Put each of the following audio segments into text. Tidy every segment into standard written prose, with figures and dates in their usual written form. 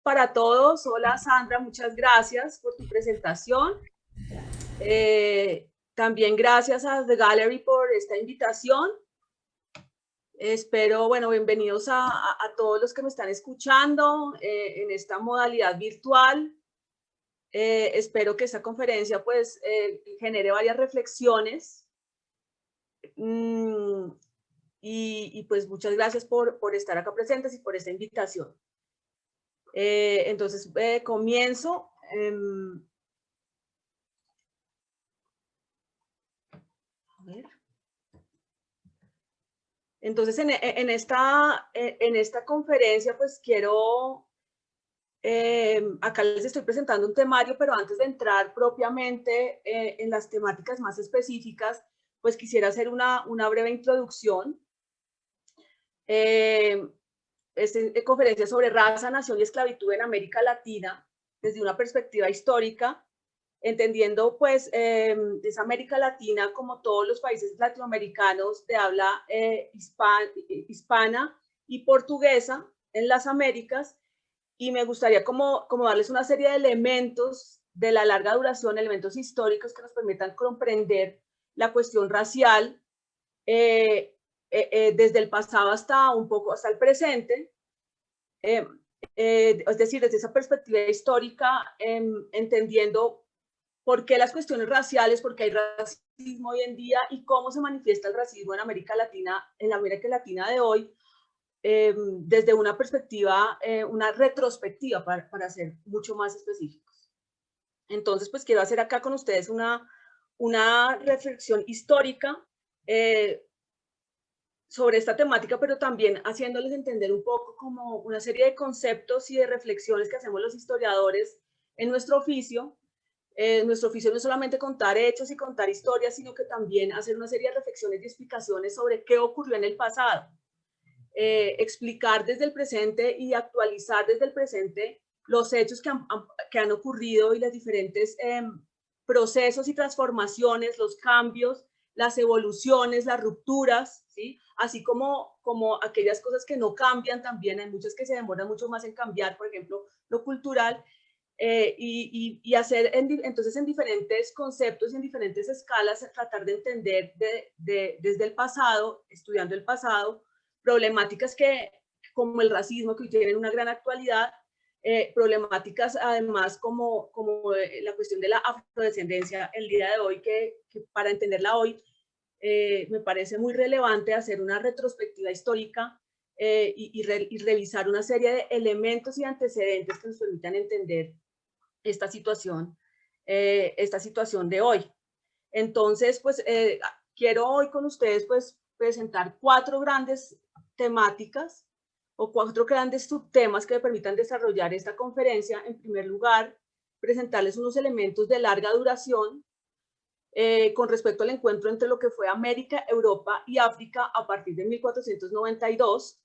para todos. Hola Sandra, muchas gracias por tu presentación. También gracias a The Gallery por esta invitación. Espero, bueno, bienvenidos a todos los que me están escuchando en esta modalidad virtual. Espero que esta conferencia pues genere varias reflexiones. Y pues muchas gracias por estar acá presentes y por esta invitación. Entonces, comienzo. A ver. Entonces, en esta conferencia, pues quiero, acá les estoy presentando un temario, pero antes de entrar propiamente en las temáticas más específicas, pues quisiera hacer una breve introducción. Esta conferencia sobre raza, nación y esclavitud en América Latina, desde una perspectiva histórica, entendiendo pues esa América Latina como todos los países latinoamericanos de habla hispana y portuguesa en las Américas, y me gustaría como darles una serie de elementos de la larga duración, elementos históricos que nos permitan comprender la cuestión racial desde el pasado hasta un poco hasta el presente, es decir, desde esa perspectiva histórica, entendiendo por qué las cuestiones raciales, por qué hay racismo hoy en día y cómo se manifiesta el racismo en América Latina, en la América Latina de hoy, desde una perspectiva, una retrospectiva, para ser mucho más específicos. Entonces, pues quiero hacer acá con ustedes una reflexión histórica sobre esta temática, pero también haciéndoles entender un poco como una serie de conceptos y de reflexiones que hacemos los historiadores en nuestro oficio. Nuestro oficio no es solamente contar hechos y contar historias, sino que también hacer una serie de reflexiones y explicaciones sobre qué ocurrió en el pasado. Explicar desde el presente y actualizar desde el presente los hechos que han ocurrido y los diferentes procesos y transformaciones, los cambios, las evoluciones, las rupturas, ¿sí? Así como aquellas cosas que no cambian también, hay muchas que se demoran mucho más en cambiar, por ejemplo, lo cultural, y hacer entonces en diferentes conceptos y en diferentes escalas, tratar de entender desde el pasado, estudiando el pasado, problemáticas como el racismo, que tienen una gran actualidad, problemáticas además como la cuestión de la afrodescendencia el día de hoy, que para entenderla hoy me parece muy relevante hacer una retrospectiva histórica y revisar una serie de elementos y antecedentes que nos permitan entender esta situación de hoy. Entonces, pues quiero hoy con ustedes pues presentar 4 grandes temáticas o 4 grandes subtemas que me permitan desarrollar esta conferencia. En primer lugar, presentarles unos elementos de larga duración con respecto al encuentro entre lo que fue América, Europa y África a partir de 1492.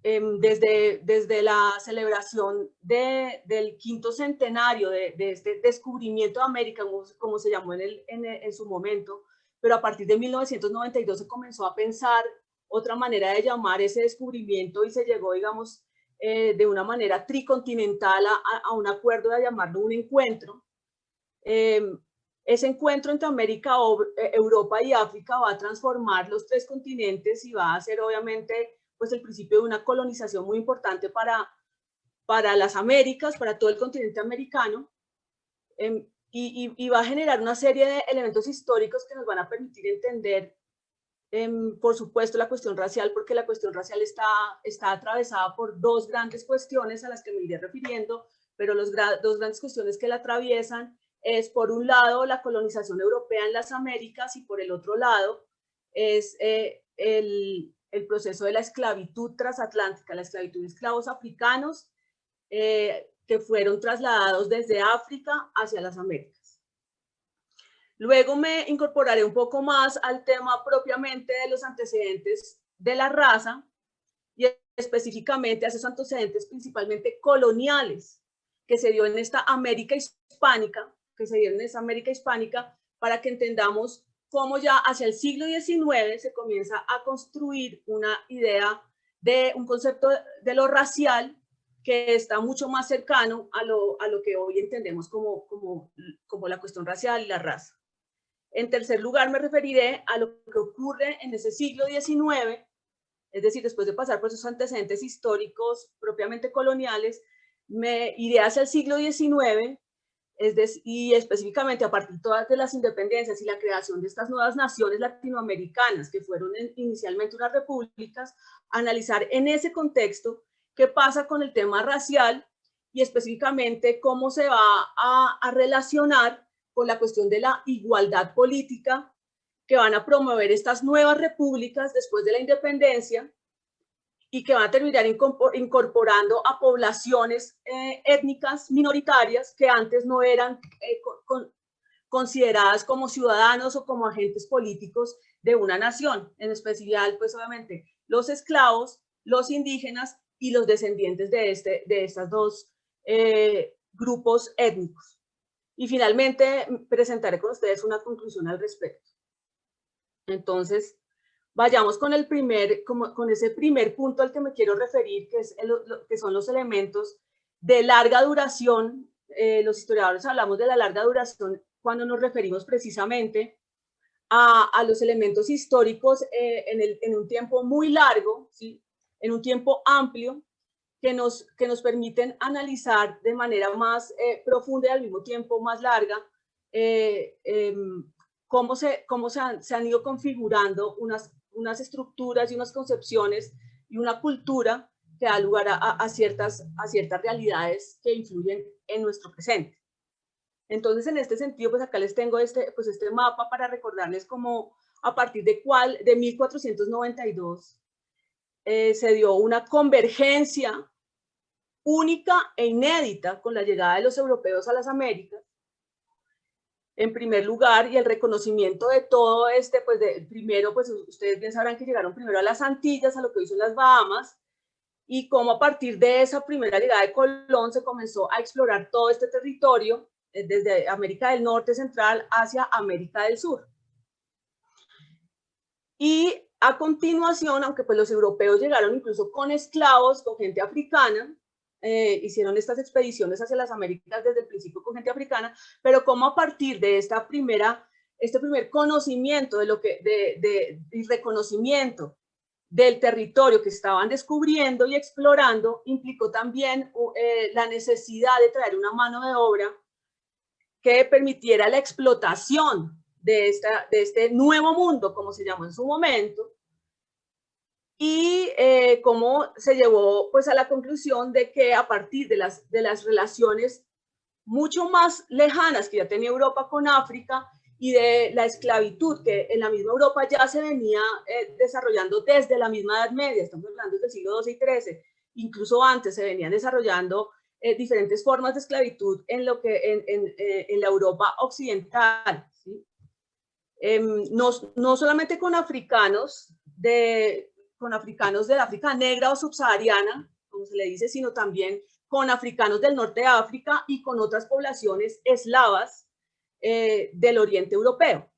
Desde la celebración del quinto centenario de este descubrimiento de América, como se llamó en su momento, pero a partir de 1992 se comenzó a pensar otra manera de llamar ese descubrimiento y se llegó, digamos, de una manera tricontinental a un acuerdo de llamarlo un encuentro. Ese encuentro entre América, Europa y África va a transformar los 3 continentes y va a ser obviamente pues el principio de una colonización muy importante para las Américas, para todo el continente americano, y va a generar una serie de elementos históricos que nos van a permitir entender, por supuesto, la cuestión racial, porque la cuestión racial está atravesada por 2 grandes cuestiones a las que me iré refiriendo, pero 2 grandes cuestiones que la atraviesan es, por un lado, la colonización europea en las Américas, y por el otro lado es el proceso de la esclavitud transatlántica, la esclavitud de esclavos africanos que fueron trasladados desde África hacia las Américas. Luego me incorporaré un poco más al tema propiamente de los antecedentes de la raza y específicamente a esos antecedentes principalmente coloniales que se dio en esta América hispánica, para que entendamos cómo ya hacia el siglo XIX se comienza a construir una idea de un concepto de lo racial que está mucho más cercano a lo que hoy entendemos como la cuestión racial y la raza. En tercer lugar, me referiré a lo que ocurre en ese siglo XIX, es decir, después de pasar por esos antecedentes históricos propiamente coloniales, me iré hacia el siglo XIX, y específicamente a partir de todas de las independencias y la creación de estas nuevas naciones latinoamericanas, que fueron inicialmente unas repúblicas, analizar en ese contexto qué pasa con el tema racial y específicamente cómo se va a relacionar con la cuestión de la igualdad política que van a promover estas nuevas repúblicas después de la independencia y que van a terminar incorporando a poblaciones étnicas minoritarias que antes no eran consideradas como ciudadanos o como agentes políticos de una nación, en especial, pues obviamente, los esclavos, los indígenas y los descendientes de estos dos grupos étnicos. Y finalmente presentaré con ustedes una conclusión al respecto. Entonces, vayamos con ese primer punto al que me quiero referir, que, que son los elementos de larga duración. Los historiadores hablamos de la larga duración cuando nos referimos precisamente a los elementos históricos en un tiempo muy largo, ¿sí? En un tiempo amplio, que nos permiten analizar de manera más profunda y al mismo tiempo más larga cómo se han ido configurando unas estructuras y unas concepciones y una cultura que da lugar a ciertas realidades que influyen en nuestro presente. Entonces, en este sentido, pues acá les tengo este mapa para recordarles cómo a partir de 1492 se dio una convergencia única e inédita con la llegada de los europeos a las Américas. En primer lugar, y el reconocimiento de todo primero, pues ustedes bien sabrán que llegaron primero a las Antillas, a lo que hizo en las Bahamas, y cómo a partir de esa primera llegada de Colón se comenzó a explorar todo este territorio, desde América del Norte central hacia América del Sur. Y a continuación, aunque pues los europeos llegaron incluso con esclavos, con gente africana, hicieron estas expediciones hacia las Américas desde el principio con gente africana, pero como a partir de este primer conocimiento y reconocimiento del territorio que estaban descubriendo y explorando, implicó también la necesidad de traer una mano de obra que permitiera la explotación de este nuevo mundo, como se llamó en su momento, y cómo se llevó pues a la conclusión de que a partir de las relaciones mucho más lejanas que ya tenía Europa con África y de la esclavitud que en la misma Europa ya se venía desarrollando desde la misma Edad Media, estamos hablando del siglo XII y XIII, incluso antes se venían desarrollando diferentes formas de esclavitud en la Europa occidental, ¿sí? No solamente con africanos del África negra o subsahariana, como se le dice, sino también con africanos del norte de África y con otras poblaciones eslavas del oriente europeo.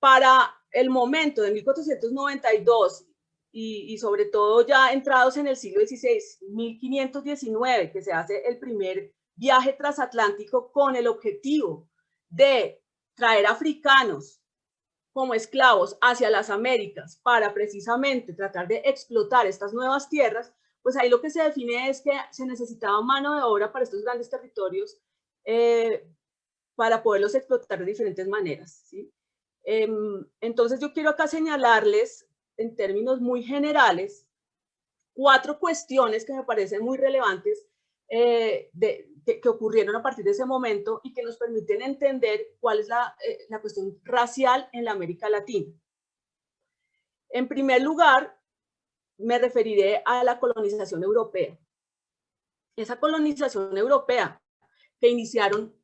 Para el momento de 1492 y sobre todo ya entrados en el siglo XVI, 1519, que se hace el primer viaje transatlántico con el objetivo de traer africanos como esclavos hacia las Américas para precisamente tratar de explotar estas nuevas tierras, pues ahí lo que se define es que se necesitaba mano de obra para estos grandes territorios para poderlos explotar de diferentes maneras, ¿sí? Entonces yo quiero acá señalarles en términos muy generales 4 cuestiones que me parecen muy relevantes que ocurrieron a partir de ese momento y que nos permiten entender cuál es la cuestión racial en la América Latina. En primer lugar, me referiré a la colonización europea. Esa colonización europea que iniciaron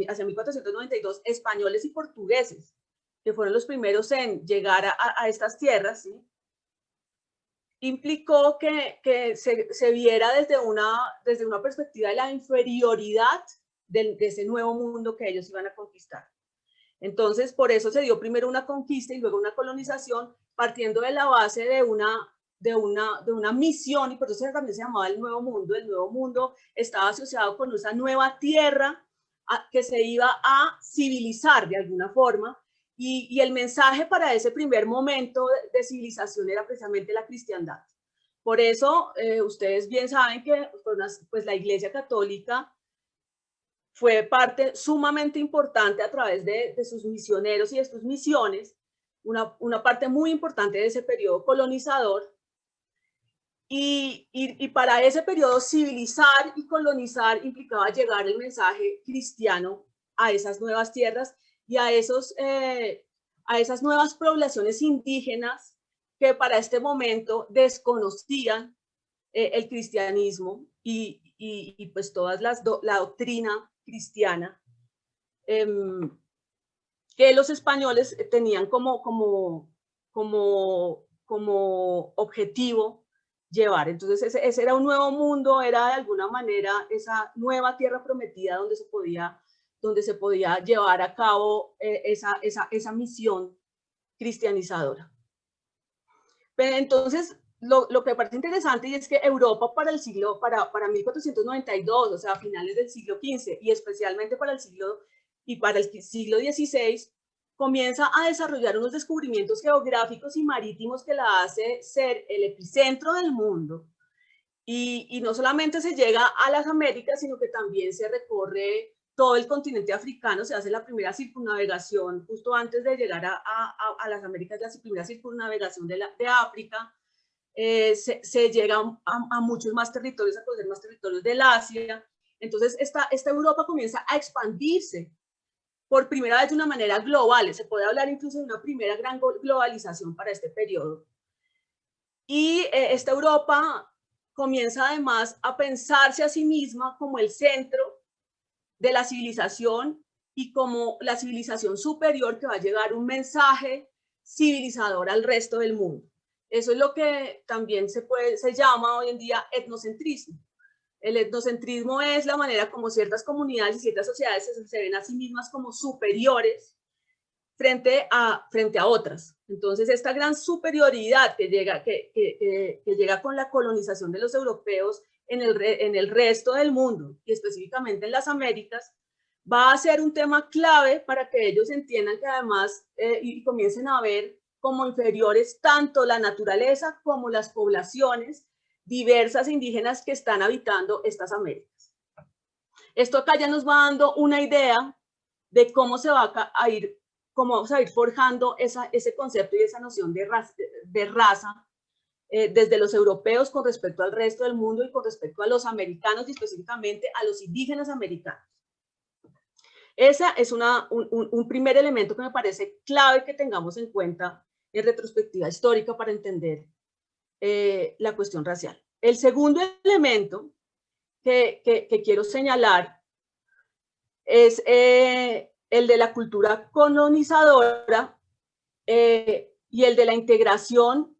hacia 1492 españoles y portugueses, que fueron los primeros en llegar a estas tierras, ¿sí? Implicó que se viera desde una perspectiva de la inferioridad de ese nuevo mundo que ellos iban a conquistar. Entonces, por eso se dio primero una conquista y luego una colonización, partiendo de la base de una misión, y por eso también se llamaba el Nuevo Mundo. El Nuevo Mundo estaba asociado con esa nueva tierra que se iba a civilizar de alguna forma, y el mensaje para ese primer momento de civilización era precisamente la cristiandad. Por eso, ustedes bien saben que pues, la Iglesia Católica fue parte sumamente importante a través de sus misioneros y de sus misiones, una parte muy importante de ese periodo colonizador. Y para ese periodo civilizar y colonizar implicaba llegar el mensaje cristiano a esas nuevas tierras y a esas nuevas poblaciones indígenas que para este momento desconocían el cristianismo y pues toda la doctrina cristiana que los españoles tenían como objetivo llevar. Entonces ese era un nuevo mundo, era de alguna manera esa nueva tierra prometida donde se podía llevar a cabo esa misión cristianizadora. Pero entonces, lo que me parece interesante y es que Europa para 1492, o sea, a finales del siglo XV, y especialmente para el siglo XVI, comienza a desarrollar unos descubrimientos geográficos y marítimos que la hace ser el epicentro del mundo. Y no solamente se llega a las Américas, sino que también se recorre todo el continente africano. Se hace la primera circunnavegación justo antes de llegar a las Américas, la primera circunnavegación de África. Se llega a muchos más territorios, a conocer más territorios del Asia. Entonces, esta Europa comienza a expandirse por primera vez de una manera global. Se puede hablar incluso de una primera gran globalización para este periodo. Y esta Europa comienza además a pensarse a sí misma como el centro de la civilización y como la civilización superior que va a llegar un mensaje civilizador al resto del mundo. Eso es lo que también se llama hoy en día etnocentrismo. El etnocentrismo es la manera como ciertas comunidades y ciertas sociedades se ven a sí mismas como superiores frente a otras. Entonces, esta gran superioridad que llega con la colonización de los europeos en el resto del mundo y específicamente en las Américas, va a ser un tema clave para que ellos entiendan que además y comiencen a ver como inferiores tanto la naturaleza como las poblaciones diversas indígenas que están habitando estas Américas. Esto acá ya nos va dando una idea de cómo vamos a ir forjando ese concepto y esa noción de raza desde los europeos con respecto al resto del mundo y con respecto a los americanos y específicamente a los indígenas americanos. Ese es un primer elemento que me parece clave que tengamos en cuenta en retrospectiva histórica para entender la cuestión racial. El segundo elemento que quiero señalar es el de la cultura colonizadora y el de la integración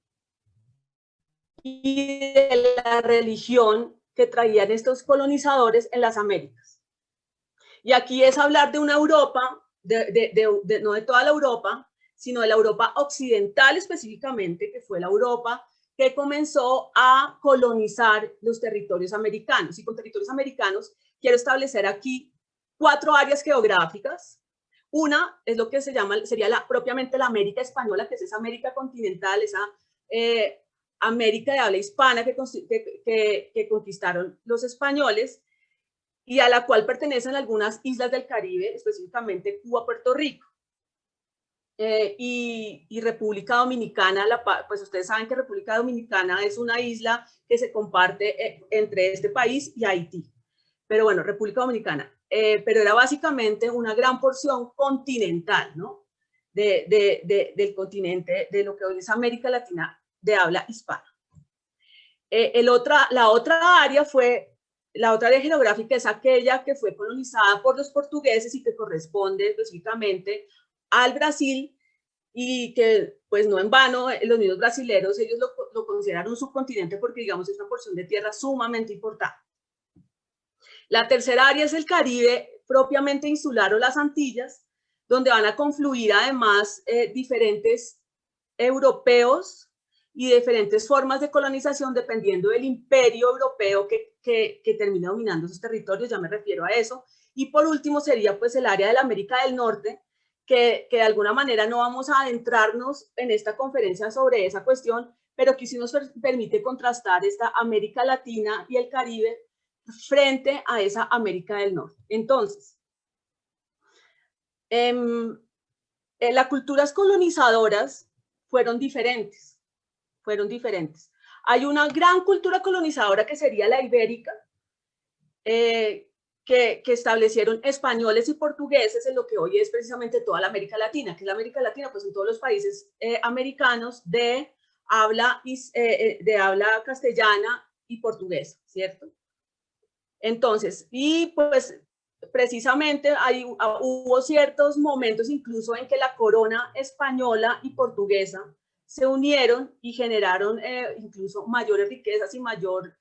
y de la religión que traían estos colonizadores en las Américas. Y aquí es hablar de una Europa, no de toda la Europa, sino de la Europa occidental específicamente, que fue la Europa que comenzó a colonizar los territorios americanos. Y con territorios americanos quiero establecer aquí 4 áreas geográficas. Una es lo que sería propiamente la América española, que es esa América continental, esa América de habla hispana que conquistaron los españoles y a la cual pertenecen algunas islas del Caribe, específicamente Cuba, Puerto Rico. Y República Dominicana, pues ustedes saben que República Dominicana es una isla que se comparte entre este país y Haití. Pero bueno, República Dominicana. Pero era básicamente una gran porción continental, ¿no? Del continente, de lo que hoy es América Latina de habla hispana. La otra área geográfica es aquella que fue colonizada por los portugueses y que corresponde específicamente al Brasil y que pues no en vano los mismos brasileros ellos lo consideran un subcontinente porque digamos es una porción de tierra sumamente importante. La tercera área es el Caribe propiamente insular o las Antillas, donde van a confluir además diferentes europeos y diferentes formas de colonización dependiendo del imperio europeo que termina dominando esos territorios, ya me refiero a eso. Y por último sería pues el área de la América del Norte, que de alguna manera no vamos a adentrarnos en esta conferencia sobre esa cuestión, pero que sí nos permite contrastar esta América Latina y el Caribe frente a esa América del Norte. Entonces, las culturas colonizadoras fueron diferentes. Hay una gran cultura colonizadora que sería la ibérica, que establecieron españoles y portugueses en lo que hoy es precisamente toda la América Latina. ¿Qué es la América Latina? Pues en todos los países americanos de habla castellana y portuguesa, ¿cierto? Entonces, y pues precisamente hubo ciertos momentos incluso en que la corona española y portuguesa se unieron y generaron incluso mayores riquezas y mayor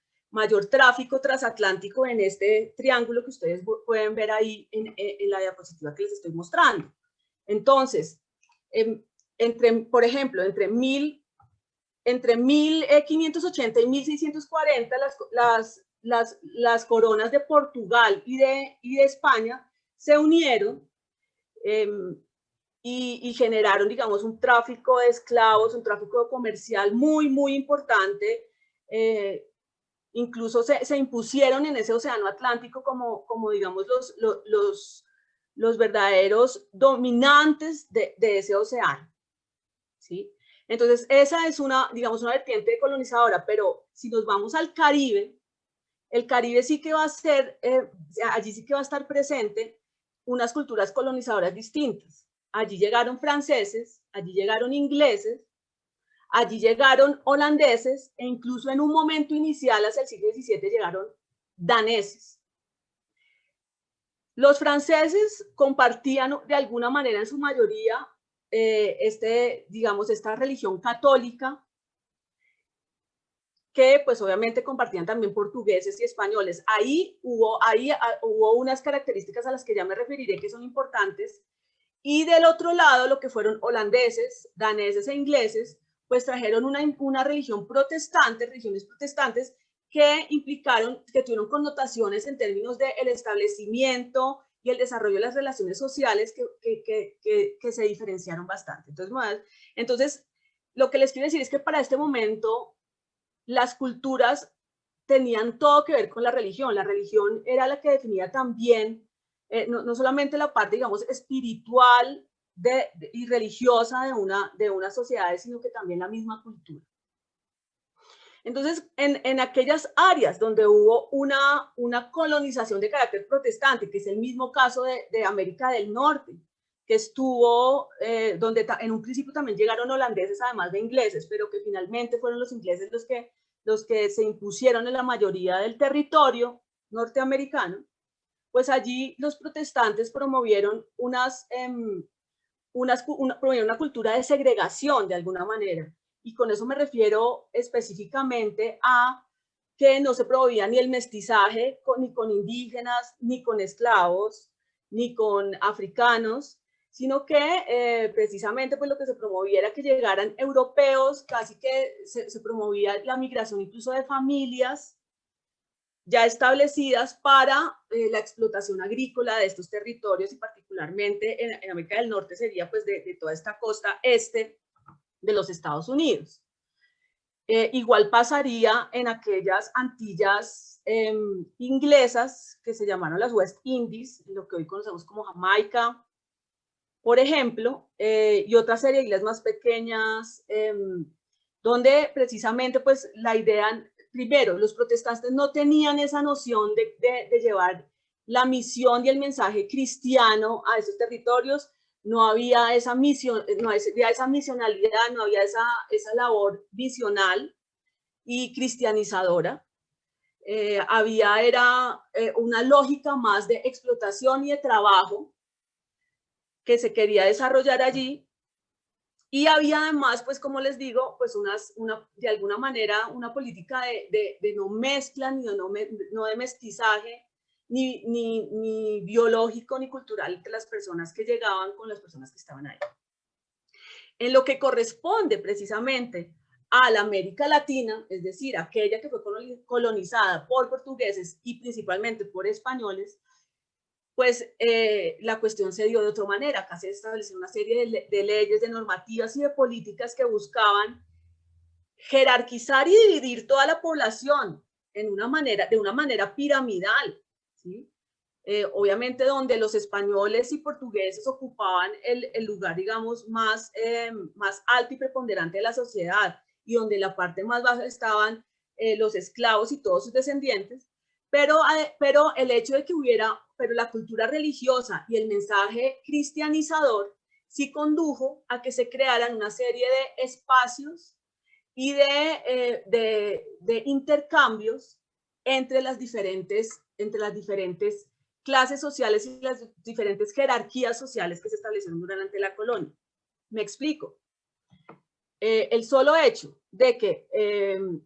tráfico transatlántico en este triángulo que ustedes pueden ver ahí en la diapositiva que les estoy mostrando. Entonces, por ejemplo, entre 1580 y 1640, las coronas de Portugal y de España se unieron y generaron, digamos, un tráfico de esclavos, un tráfico comercial muy, muy importante. Incluso se impusieron en ese océano Atlántico como digamos, los verdaderos dominantes de ese océano, ¿sí? Entonces, esa es digamos, una vertiente colonizadora, pero si nos vamos al Caribe, el Caribe sí que va a ser, allí sí que va a estar presente unas culturas colonizadoras distintas. Allí llegaron franceses, allí llegaron ingleses, allí llegaron holandeses e incluso en un momento inicial, hacia el siglo XVII, llegaron daneses. Los franceses compartían de alguna manera en su mayoría digamos, esta religión católica, que pues obviamente compartían también portugueses y españoles. Ahí hubo unas características a las que ya me referiré que son importantes. Y del otro lado, lo que fueron holandeses, daneses e ingleses, pues trajeron una religión protestante, religiones protestantes, que implicaron, que tuvieron connotaciones en términos del establecimiento y el desarrollo de las relaciones sociales que se diferenciaron bastante. Entonces, lo que les quiero decir es que para este momento las culturas tenían todo que ver con la religión. La religión era la que definía también no solamente la parte, digamos, espiritual y religiosa de una sociedad, sino que también la misma cultura. Entonces, en aquellas áreas donde hubo una colonización de carácter protestante, que es el mismo caso de América del Norte, que estuvo, donde en un principio también llegaron holandeses, además de ingleses, pero que finalmente fueron los ingleses los que se impusieron en la mayoría del territorio norteamericano, pues allí los protestantes promovieron una cultura de segregación de alguna manera. Y con eso me refiero específicamente a que no se promovía ni el mestizaje ni con indígenas, ni con esclavos, ni con africanos, sino que precisamente pues lo que se promovía era que llegaran europeos, casi que se promovía la migración incluso de familias ya establecidas para la explotación agrícola de estos territorios y particularmente en América del Norte sería pues de toda esta costa este de los Estados Unidos. Igual pasaría en aquellas Antillas inglesas que se llamaron las West Indies, lo que hoy conocemos como Jamaica, por ejemplo, y otra serie de islas más pequeñas, donde precisamente pues la idea, primero, los protestantes no tenían esa noción de llevar la misión y el mensaje cristiano a esos territorios, no había esa misión, no había esa misionalidad, no había esa labor visional y cristianizadora. Era una lógica más de explotación y de trabajo que se quería desarrollar allí. Y había además, pues como les digo, pues de alguna manera una política de no mezcla ni no de mestizaje ni biológico ni cultural entre las personas que llegaban con las personas que estaban ahí. En lo que corresponde precisamente a la América Latina, es decir, aquella que fue colonizada por portugueses y principalmente por españoles, pues la cuestión se dio de otra manera. Acá se estableció una serie de leyes, de normativas y de políticas que buscaban jerarquizar y dividir toda la población de una manera piramidal, ¿sí? Obviamente donde los españoles y portugueses ocupaban el lugar, digamos, más alto y preponderante de la sociedad, y donde en la parte más baja estaban los esclavos y todos sus descendientes, pero el hecho de que pero la cultura religiosa y el mensaje cristianizador sí condujo a que se crearan una serie de espacios y de intercambios entre las diferentes clases sociales y las diferentes jerarquías sociales que se establecieron durante la colonia. Me explico. El solo hecho de que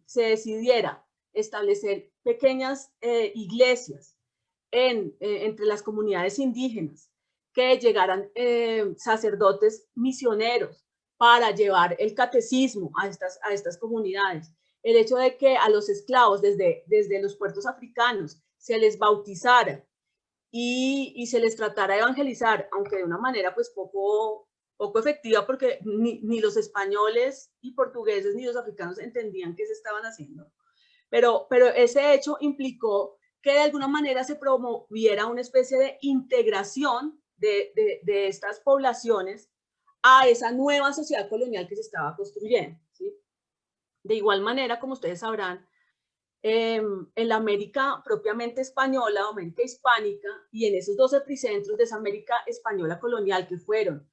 se decidiera establecer pequeñas iglesias entre las comunidades indígenas, que llegaran sacerdotes misioneros para llevar el catecismo a estas comunidades, el hecho de que a los esclavos desde los puertos africanos se les bautizara y se les tratara de evangelizar, aunque de una manera pues poco efectiva, porque ni los españoles y portugueses ni los africanos entendían qué se estaban haciendo. Pero ese hecho implicó que de alguna manera se promoviera una especie de integración de estas poblaciones a esa nueva sociedad colonial que se estaba construyendo, ¿sí? De igual manera, como ustedes sabrán, en la América propiamente española, América hispánica, y en esos dos epicentros de esa América española colonial que fueron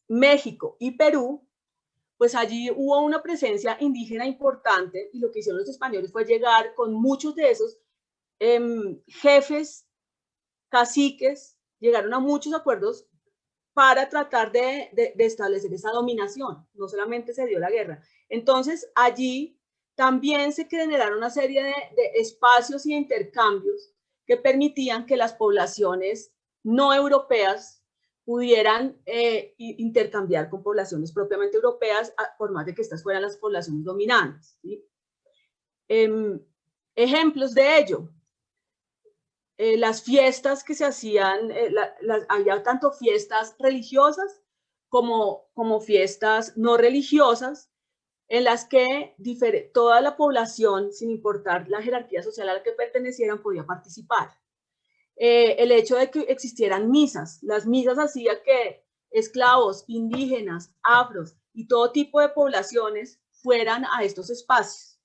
México y Perú, pues allí hubo una presencia indígena importante, y lo que hicieron los españoles fue llegar con muchos de esos jefes, caciques, llegaron a muchos acuerdos para tratar de establecer esa dominación. No solamente se dio la guerra. Entonces allí también se generaron una serie de espacios y intercambios que permitían que las poblaciones no europeas pudieran intercambiar con poblaciones propiamente europeas, por más de que estas fueran las poblaciones dominantes, ¿sí? Ejemplos de ello. Las fiestas que se hacían, había tanto fiestas religiosas como fiestas no religiosas, en las que toda la población, sin importar la jerarquía social a la que pertenecieran, podía participar. El hecho de que existieran misas, las misas hacía que esclavos, indígenas, afros y todo tipo de poblaciones fueran a estos espacios,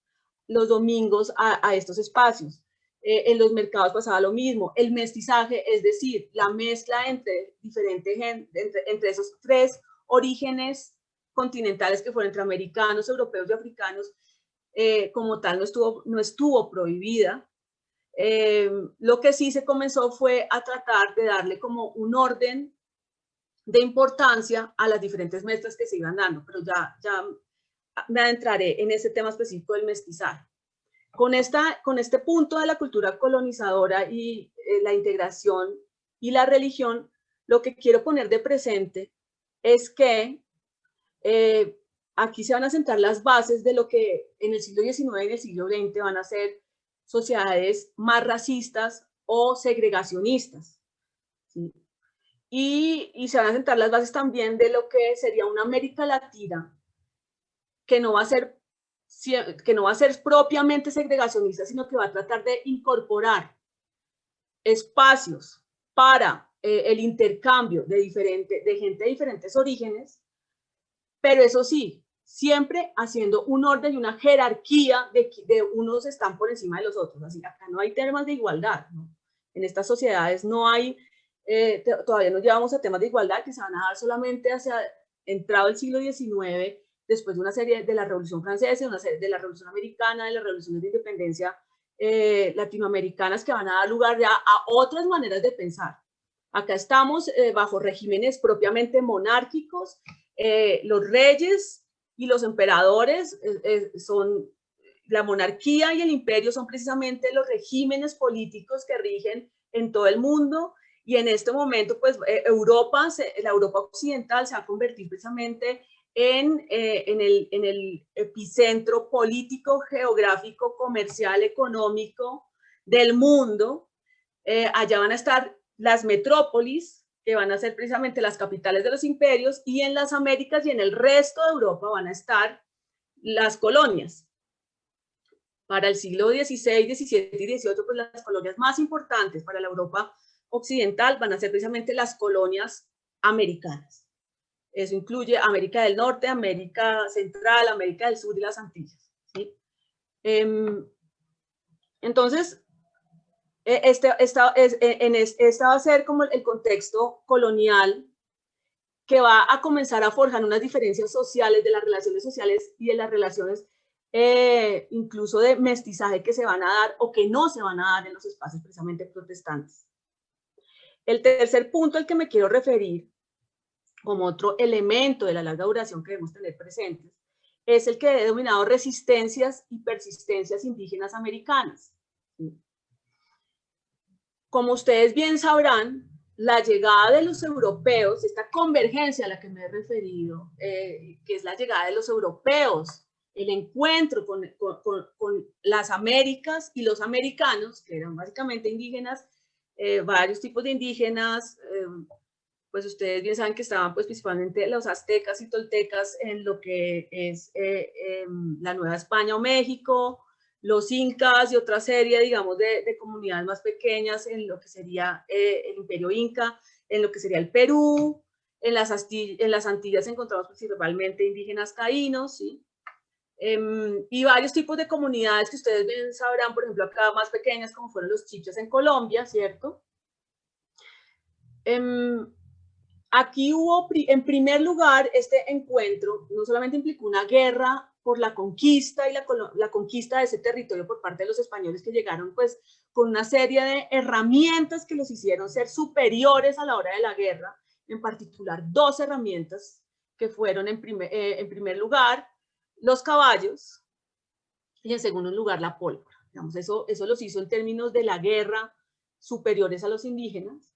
los domingos a estos espacios. En los mercados pasaba lo mismo, el mestizaje, es decir, la mezcla entre entre esos tres orígenes continentales que fueron entre americanos, europeos y africanos, como tal no estuvo prohibida. Lo que sí se comenzó fue a tratar de darle como un orden de importancia a las diferentes mezclas que se iban dando, pero ya me adentraré en ese tema específico del mestizaje. Con este punto de la cultura colonizadora y la integración y la religión, lo que quiero poner de presente es que aquí se van a sentar las bases de lo que en el siglo XIX y en el siglo XX van a ser sociedades más racistas o segregacionistas, ¿sí? Y se van a sentar las bases también de lo que sería una América Latina que no va a ser propiamente segregacionista, sino que va a tratar de incorporar espacios para el intercambio de gente de diferentes orígenes, pero eso sí, siempre haciendo un orden y una jerarquía de unos están por encima de los otros. Así, acá no hay temas de igualdad, ¿no? En estas sociedades no hay, todavía no llevamos a temas de igualdad que se van a dar solamente hacia entrado el siglo XIX, después de una serie de la Revolución Francesa, de la Revolución Americana, de las revoluciones de independencia latinoamericanas, que van a dar lugar ya a otras maneras de pensar. Acá estamos bajo regímenes propiamente monárquicos. Los reyes y los emperadores son la monarquía y el imperio son precisamente los regímenes políticos que rigen en todo el mundo, y en este momento, pues, la Europa occidental se va a convertir precisamente en el epicentro político, geográfico, comercial, económico del mundo. Allá van a estar las metrópolis, que van a ser precisamente las capitales de los imperios, y en las Américas y en el resto de Europa van a estar las colonias. Para el siglo XVI, XVII y XVIII, pues las colonias más importantes para la Europa occidental van a ser precisamente las colonias americanas. Eso incluye América del Norte, América Central, América del Sur y las Antillas, ¿sí? Entonces, este va a ser como el contexto colonial que va a comenzar a forjar unas diferencias sociales, de las relaciones sociales y de las relaciones incluso de mestizaje que se van a dar o que no se van a dar en los espacios precisamente protestantes. El tercer punto al que me quiero referir, como otro elemento de la larga duración que debemos tener presentes, es el que he denominado resistencias y persistencias indígenas americanas. Como ustedes bien sabrán, la llegada de los europeos, esta convergencia a la que me he referido, que es la llegada de los europeos, el encuentro con las Américas y los americanos, que eran básicamente indígenas, varios tipos de indígenas, pues ustedes bien saben que estaban pues principalmente los aztecas y toltecas en lo que es la Nueva España o México, los incas y otra serie, digamos, de comunidades más pequeñas en lo que sería el Imperio Inca, en lo que sería el Perú, en las Antillas encontramos principalmente indígenas taínos, ¿sí? Y varios tipos de comunidades que ustedes bien sabrán, por ejemplo, acá más pequeñas, como fueron los chichas en Colombia, ¿cierto? Aquí hubo, en primer lugar, este encuentro no solamente implicó una guerra por la conquista y la conquista de ese territorio por parte de los españoles, que llegaron pues con una serie de herramientas que los hicieron ser superiores a la hora de la guerra, en particular 2 herramientas que fueron en primer lugar los caballos y en segundo lugar la pólvora. Digamos, eso los hizo en términos de la guerra superiores a los indígenas.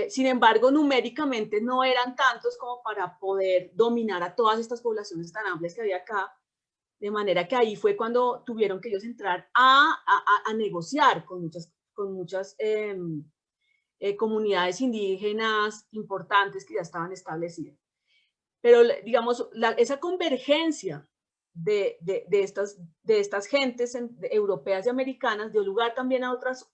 Sin embargo, numéricamente no eran tantos como para poder dominar a todas estas poblaciones tan amplias que había acá, de manera que ahí fue cuando tuvieron que ellos entrar a negociar con muchas comunidades indígenas importantes que ya estaban establecidas. Pero, digamos, esa convergencia de estas gentes europeas y americanas dio lugar también a otras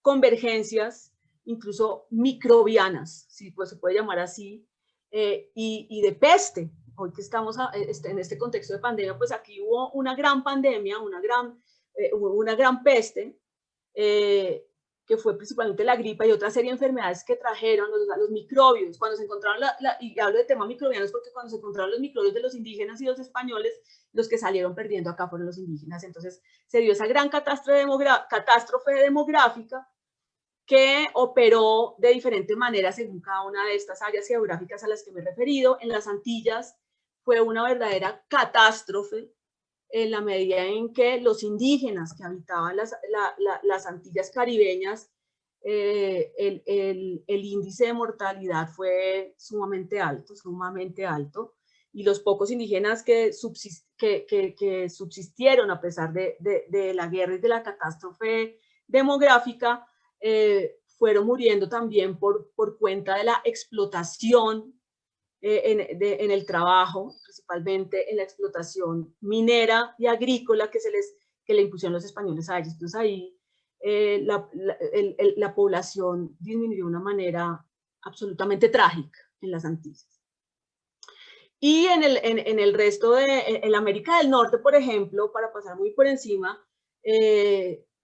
convergencias, incluso microbianas, si pues se puede llamar así, y de peste. Hoy que estamos en este contexto de pandemia, pues aquí hubo una gran pandemia, una gran peste, que fue principalmente la gripa y otra serie de enfermedades que trajeron los microbios. Cuando se encontraron, y hablo de temas microbianos porque cuando se encontraron los microbios de los indígenas y los españoles, los que salieron perdiendo acá fueron los indígenas. Entonces se dio esa gran catástrofe demográfica que operó de diferente manera según cada una de estas áreas geográficas a las que me he referido. En las Antillas fue una verdadera catástrofe en la medida en que los indígenas que habitaban las Antillas caribeñas, el índice de mortalidad fue sumamente alto, y los pocos indígenas que subsistieron a pesar de la guerra y de la catástrofe demográfica, fueron muriendo también por cuenta de la explotación en el trabajo, principalmente en la explotación minera y agrícola que le impusieron los españoles a ellos. Entonces ahí la población disminuyó de una manera absolutamente trágica en las Antillas. Y en el resto en América del Norte, por ejemplo, para pasar muy por encima,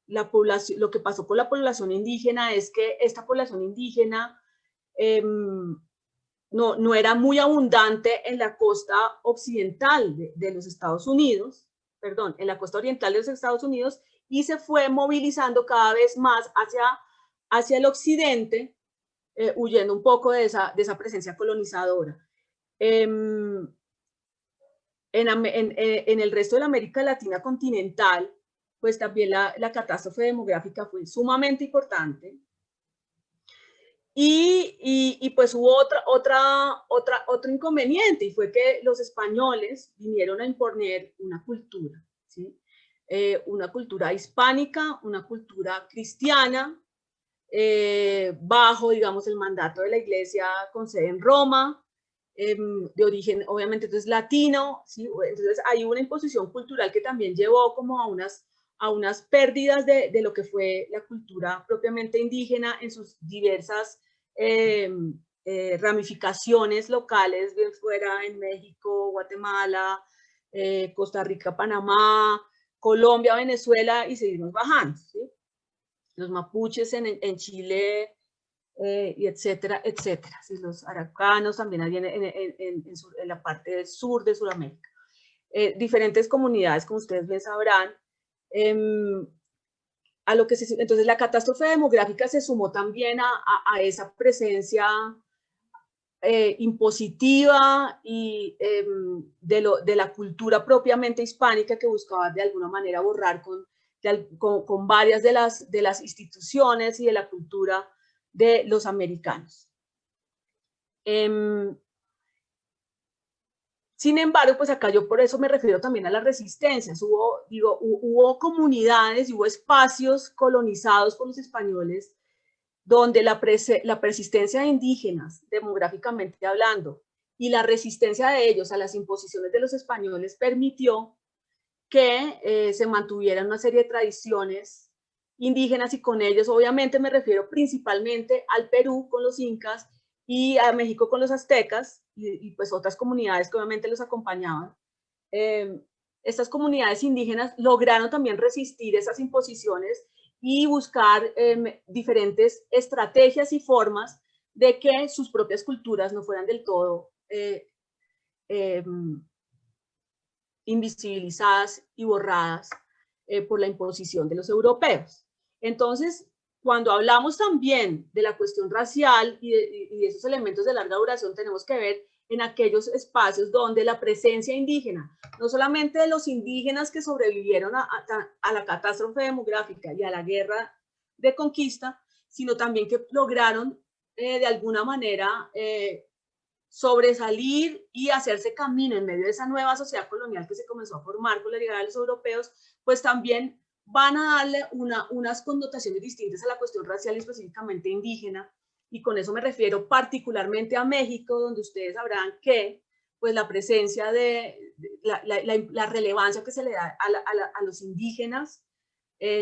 lo que pasó con la población indígena es que esta población indígena no era muy abundante en la costa occidental de los Estados Unidos, perdón, en la costa oriental de los Estados Unidos, y se fue movilizando cada vez más hacia el occidente, huyendo un poco de esa presencia colonizadora. en el resto de la América Latina continental, pues también la catástrofe demográfica fue sumamente importante. Y pues hubo otro inconveniente, y fue que los españoles vinieron a imponer una cultura, ¿sí? Una cultura hispánica, una cultura cristiana, bajo, digamos, el mandato de la Iglesia con sede en Roma, de origen, obviamente, entonces latino, ¿sí? Entonces hay una imposición cultural que también llevó como a unas pérdidas de lo que fue la cultura propiamente indígena en sus diversas ramificaciones locales, bien fuera en México, Guatemala, Costa Rica, Panamá, Colombia, Venezuela, y seguimos bajando, ¿sí? Los mapuches en Chile, y etcétera, etcétera. ¿Sí? Los araucanos también hay en la parte del sur de Sudamérica. Diferentes comunidades, como ustedes bien sabrán. Entonces la catástrofe demográfica se sumó también a esa presencia impositiva y de la cultura propiamente hispánica que buscaba de alguna manera borrar con varias de las instituciones y de la cultura de los americanos. Sin embargo, pues acá yo por eso me refiero también a las resistencias. Hubo comunidades y hubo espacios colonizados por los españoles donde la persistencia de indígenas, demográficamente hablando, y la resistencia de ellos a las imposiciones de los españoles permitió que se mantuvieran una serie de tradiciones indígenas, y con ellos obviamente me refiero principalmente al Perú con los incas y a México con los aztecas y pues otras comunidades que obviamente los acompañaban. Estas comunidades indígenas lograron también resistir esas imposiciones y buscar diferentes estrategias y formas de que sus propias culturas no fueran del todo invisibilizadas y borradas por la imposición de los europeos. Entonces, cuando hablamos también de la cuestión racial y de esos elementos de larga duración, tenemos que ver en aquellos espacios donde la presencia indígena, no solamente de los indígenas que sobrevivieron a la catástrofe demográfica y a la guerra de conquista, sino también que lograron de alguna manera sobresalir y hacerse camino en medio de esa nueva sociedad colonial que se comenzó a formar con la llegada de los europeos, pues también van a darle unas connotaciones distintas a la cuestión racial y específicamente indígena. Y con eso me refiero particularmente a México, donde ustedes sabrán que pues la presencia la relevancia que se le da a los indígenas,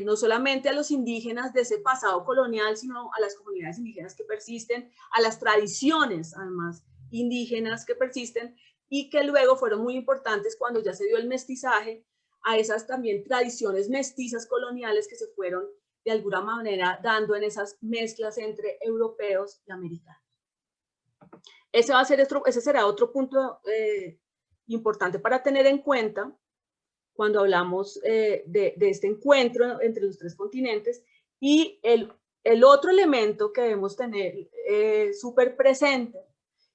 no solamente a los indígenas de ese pasado colonial, sino a las comunidades indígenas que persisten, a las tradiciones, además, indígenas que persisten y que luego fueron muy importantes cuando ya se dio el mestizaje, a esas también tradiciones mestizas coloniales que se fueron de alguna manera dando en esas mezclas entre europeos y americanos. Ese será otro punto importante para tener en cuenta cuando hablamos de este encuentro entre los tres continentes. Y el otro elemento que debemos tener súper presente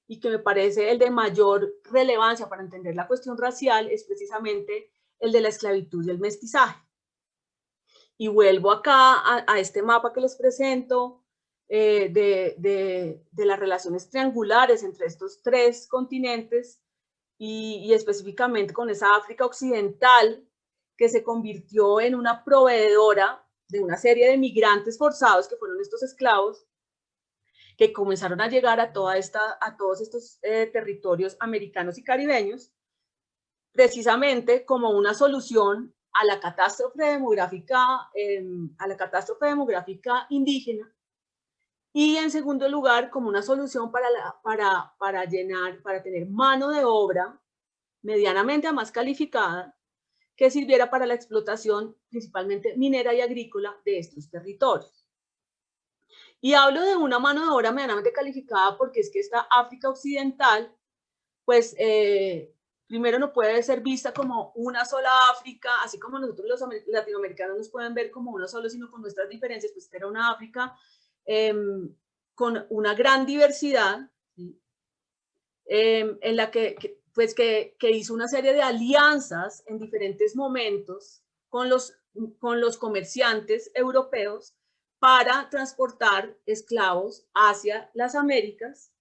y que me parece el de mayor relevancia para entender la cuestión racial es precisamente el de la esclavitud y el mestizaje. Y vuelvo acá a este mapa que les presento de las relaciones triangulares entre estos tres continentes y específicamente con esa África occidental que se convirtió en una proveedora de una serie de migrantes forzados que fueron estos esclavos que comenzaron a llegar a todos estos territorios americanos y caribeños, precisamente como una solución a la catástrofe demográfica indígena, y en segundo lugar como una solución para tener mano de obra medianamente más calificada que sirviera para la explotación principalmente minera y agrícola de estos territorios. Y hablo de una mano de obra medianamente calificada porque es que esta África occidental, pues primero no puede ser vista como una sola África, así como nosotros los latinoamericanos nos pueden ver como uno solo, sino con nuestras diferencias, pues era una África con una gran diversidad, ¿sí? En la que pues que hizo una serie de alianzas en diferentes momentos con los comerciantes europeos para transportar esclavos hacia las Américas.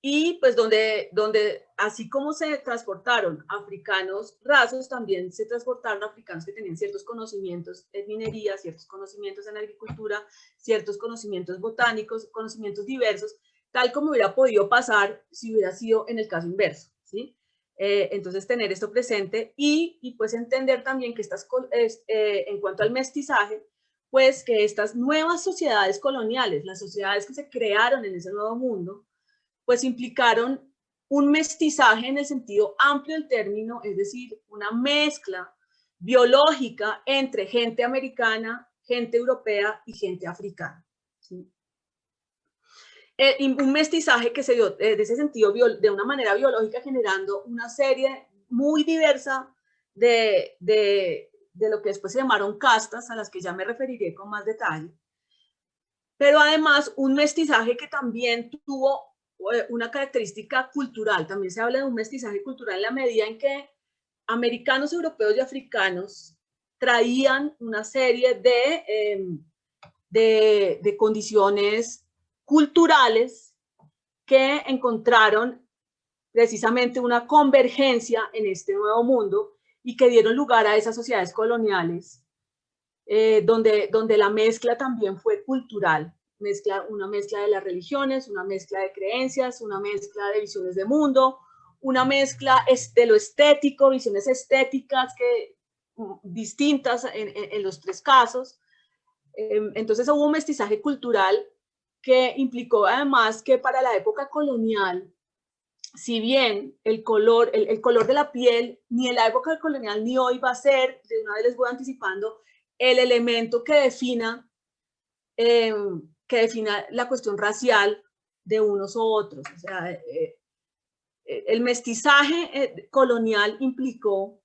Y pues donde así como se transportaron africanos rasos, también se transportaron africanos que tenían ciertos conocimientos en minería, ciertos conocimientos en agricultura, ciertos conocimientos botánicos, conocimientos diversos, tal como hubiera podido pasar si hubiera sido en el caso inverso, ¿sí? Entonces tener esto presente y pues entender también que en cuanto al mestizaje, pues que estas nuevas sociedades coloniales, las sociedades que se crearon en ese nuevo mundo, pues implicaron un mestizaje en el sentido amplio del término, es decir, una mezcla biológica entre gente americana, gente europea y gente africana. ¿Sí? Un mestizaje que se dio de ese sentido de una manera biológica, generando una serie muy diversa de lo que después se llamaron castas, a las que ya me referiré con más detalle. Pero además un mestizaje que también tuvo una característica cultural. También se habla de un mestizaje cultural en la medida en que americanos, europeos y africanos traían una serie de condiciones culturales que encontraron precisamente una convergencia en este nuevo mundo y que dieron lugar a esas sociedades coloniales, donde la mezcla también fue cultural. Una mezcla de las religiones, una mezcla de creencias, una mezcla de visiones de mundo, una mezcla de lo estético, visiones estéticas distintas en los tres casos. Entonces hubo un mestizaje cultural que implicó además que para la época colonial, si bien el color de la piel ni en la época colonial ni hoy va a ser, de una vez les voy anticipando, el elemento que defina la cuestión racial de unos u otros. O sea, el mestizaje colonial implicó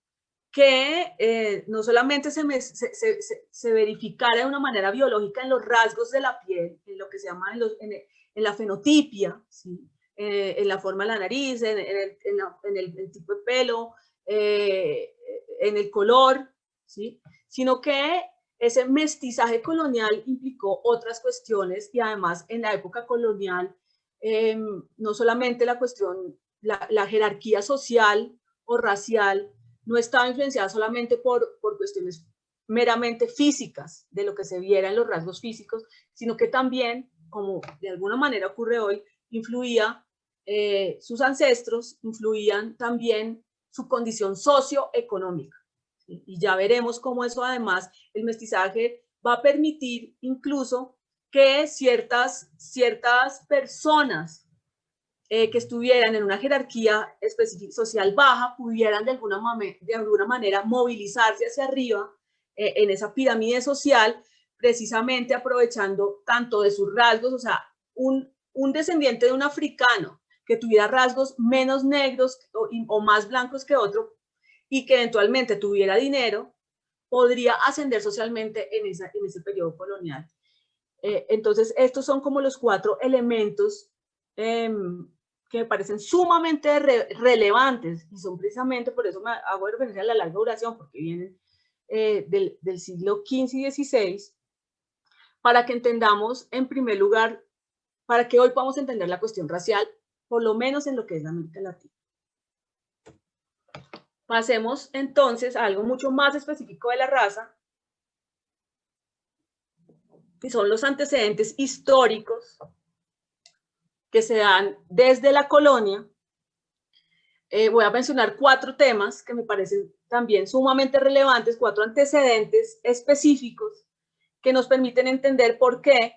que no solamente se verificara de una manera biológica en los rasgos de la piel, en lo que se llama en la fenotipia, ¿sí? En la forma de la nariz, en el tipo de pelo, en el color, ¿sí? Sino que ese mestizaje colonial implicó otras cuestiones y además en la época colonial no solamente la cuestión, la jerarquía social o racial no estaba influenciada solamente por cuestiones meramente físicas, de lo que se viera en los rasgos físicos, sino que también, como de alguna manera ocurre hoy, influía sus ancestros, influían también su condición socioeconómica. ¿Sí? Y ya veremos cómo eso además, el mestizaje va a permitir incluso que ciertas personas que estuvieran en una jerarquía social baja pudieran de alguna manera movilizarse hacia arriba en esa pirámide social, precisamente aprovechando tanto de sus rasgos, o sea, un descendiente de un africano que tuviera rasgos menos negros o más blancos que otro y que eventualmente tuviera dinero, podría ascender socialmente en ese periodo colonial. Entonces, estos son como los 4 elementos que me parecen sumamente relevantes y son precisamente, por eso me hago referencia a la larga duración, porque vienen del siglo XV y XVI, para que entendamos en primer lugar, para que hoy podamos entender la cuestión racial, por lo menos en lo que es la América Latina. Pasemos entonces a algo mucho más específico de la raza, que son los antecedentes históricos que se dan desde la colonia. Voy a mencionar 4 temas que me parecen también sumamente relevantes, 4 antecedentes específicos que nos permiten entender por qué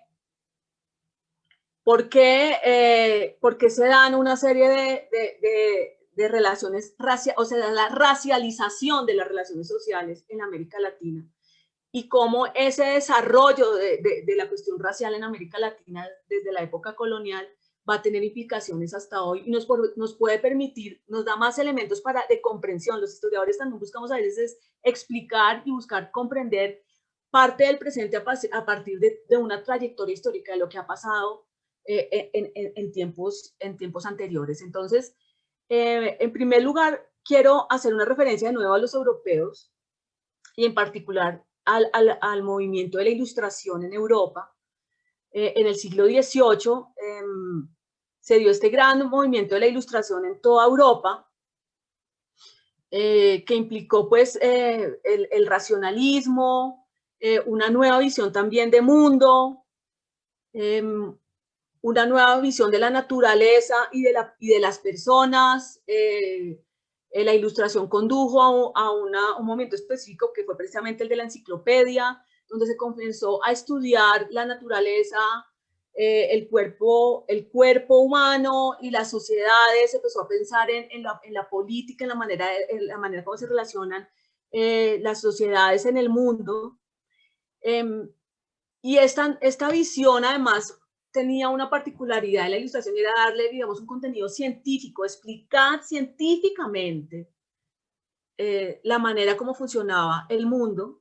se dan una serie de relaciones raciales, o sea, la racialización de las relaciones sociales en América Latina y cómo ese desarrollo de la cuestión racial en América Latina desde la época colonial va a tener implicaciones hasta hoy y nos puede permitir, nos da más elementos de comprensión. Los historiadores también buscamos a veces explicar y buscar comprender parte del presente a partir de una trayectoria histórica de lo que ha pasado en tiempos anteriores. Entonces, En primer lugar, quiero hacer una referencia de nuevo a los europeos y en particular al movimiento de la Ilustración en Europa. En el siglo XVIII se dio este gran movimiento de la Ilustración en toda Europa, que implicó pues el racionalismo, una nueva visión también de mundo, una nueva visión de la naturaleza y de las personas. La Ilustración condujo a un momento específico que fue precisamente el de la enciclopedia, donde se comenzó a estudiar la naturaleza, el cuerpo humano y las sociedades. Se empezó a pensar en la política, en la manera como se relacionan las sociedades en el mundo. Y esta visión además tenía una particularidad en la Ilustración, era darle, digamos, un contenido científico, explicar científicamente la manera como funcionaba el mundo.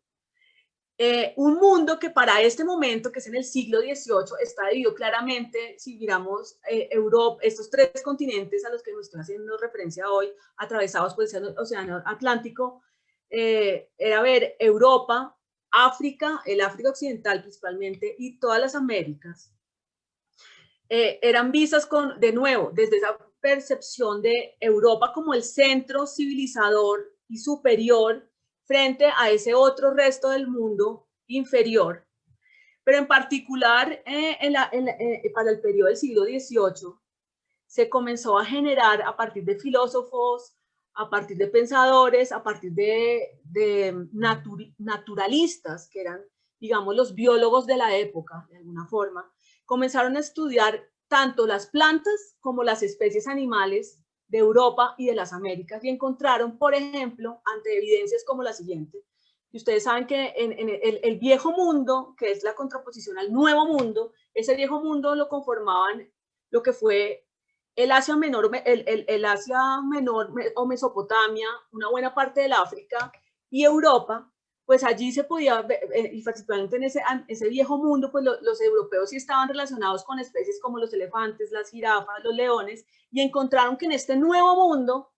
Un mundo que para este momento, que es en el siglo XVIII, está dividido claramente, si miramos Europa, estos tres continentes a los que nos estoy haciendo referencia hoy, atravesados por el Océano Atlántico, era ver Europa, África, el África Occidental principalmente, y todas las Américas, eran vistas de nuevo, desde esa percepción de Europa como el centro civilizador y superior frente a ese otro resto del mundo inferior. Pero en particular, para el periodo del siglo XVIII, se comenzó a generar a partir de filósofos, a partir de pensadores, a partir de naturalistas, que eran, digamos, los biólogos de la época, de alguna forma, comenzaron a estudiar tanto las plantas como las especies animales de Europa y de las Américas, y encontraron, por ejemplo, ante evidencias como la siguiente, y ustedes saben que en el viejo mundo, que es la contraposición al nuevo mundo, ese viejo mundo lo conformaban lo que fue el Asia Menor, el Asia Menor o Mesopotamia, una buena parte del África y Europa. Pues allí se podía ver, y particularmente en ese viejo mundo, pues los europeos sí estaban relacionados con especies como los elefantes, las jirafas, los leones, y encontraron que en este nuevo mundo,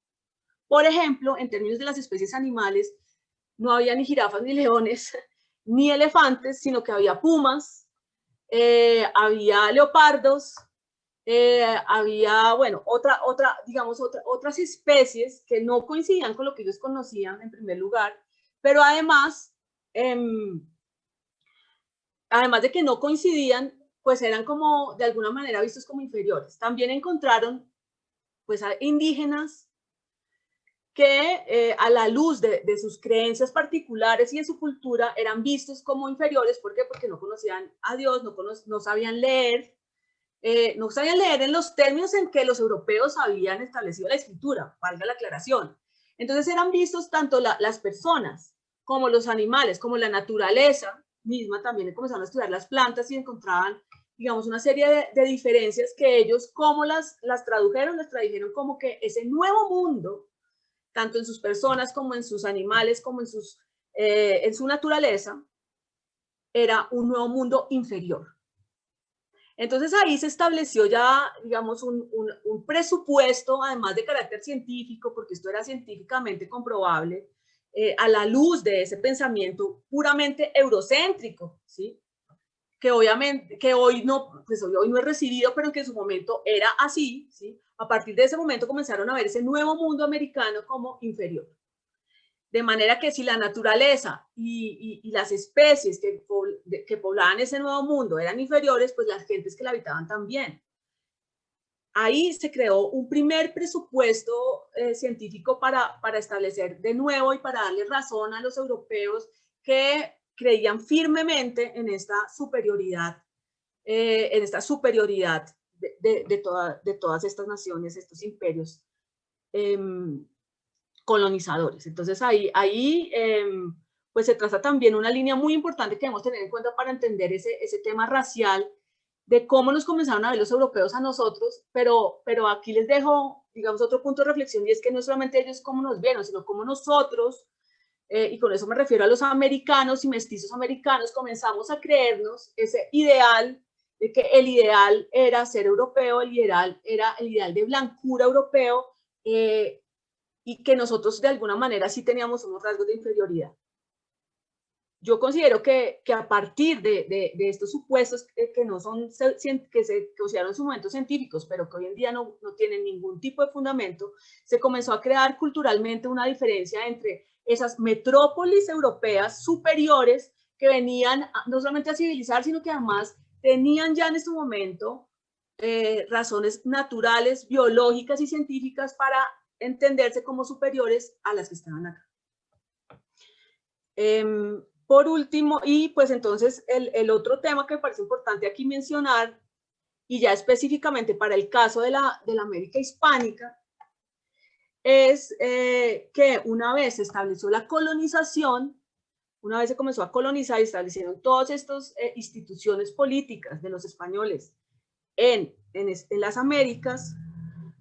por ejemplo, en términos de las especies animales, no había ni jirafas ni leones, ni elefantes, sino que había pumas, había leopardos, había, bueno, otras especies que no coincidían con lo que ellos conocían en primer lugar, pero además, además de que no coincidían, pues eran como, de alguna manera, vistos como inferiores. También encontraron, pues, a indígenas que a la luz de sus creencias particulares y de su cultura eran vistos como inferiores. ¿Por qué? Porque no conocían a Dios, no sabían leer, no sabían leer en los términos en que los europeos habían establecido la escritura, valga la aclaración. Entonces eran vistos tanto las personas como los animales, como la naturaleza misma. También comenzaron a estudiar las plantas y encontraban, digamos, una serie de diferencias que ellos, como las tradujeron como que ese nuevo mundo, tanto en sus personas como en sus animales, como en su naturaleza, era un nuevo mundo inferior. Entonces ahí se estableció ya, digamos, un presupuesto, además de carácter científico, porque esto era científicamente comprobable, a la luz de ese pensamiento puramente eurocéntrico, ¿sí? Que obviamente, que hoy no, pues hoy no es recibido, pero que en su momento era así, ¿sí? A partir de ese momento comenzaron a ver ese nuevo mundo americano como inferior. De manera que si la naturaleza y las especies que poblaban ese nuevo mundo eran inferiores, pues las gentes que la habitaban también. Ahí se creó un primer presupuesto científico para establecer de nuevo y para darle razón a los europeos que creían firmemente en esta superioridad, de todas estas naciones, estos imperios colonizadores. Entonces ahí pues se traza también una línea muy importante que debemos tener en cuenta para entender ese tema racial, de cómo nos comenzaron a ver los europeos a nosotros, pero aquí les dejo, digamos, otro punto de reflexión, y es que no solamente ellos cómo nos vieron, sino cómo nosotros, y con eso me refiero a los americanos y mestizos americanos, comenzamos a creernos ese ideal de que el ideal era ser europeo, el ideal era el ideal de blancura europeo, y que nosotros de alguna manera sí teníamos unos rasgos de inferioridad. Yo considero que a partir de estos supuestos que no son, que se consideraron en su momento científicos, pero que hoy en día no tienen ningún tipo de fundamento, se comenzó a crear culturalmente una diferencia entre esas metrópolis europeas superiores que venían no solamente a civilizar, sino que además tenían ya en este momento razones naturales, biológicas y científicas para entenderse como superiores a las que estaban acá. Por último, y pues entonces el otro tema que me parece importante aquí mencionar, y ya específicamente para el caso de la América hispánica, es que una vez se estableció la colonización, una vez se comenzó a colonizar y establecieron todas estas instituciones políticas de los españoles en las Américas,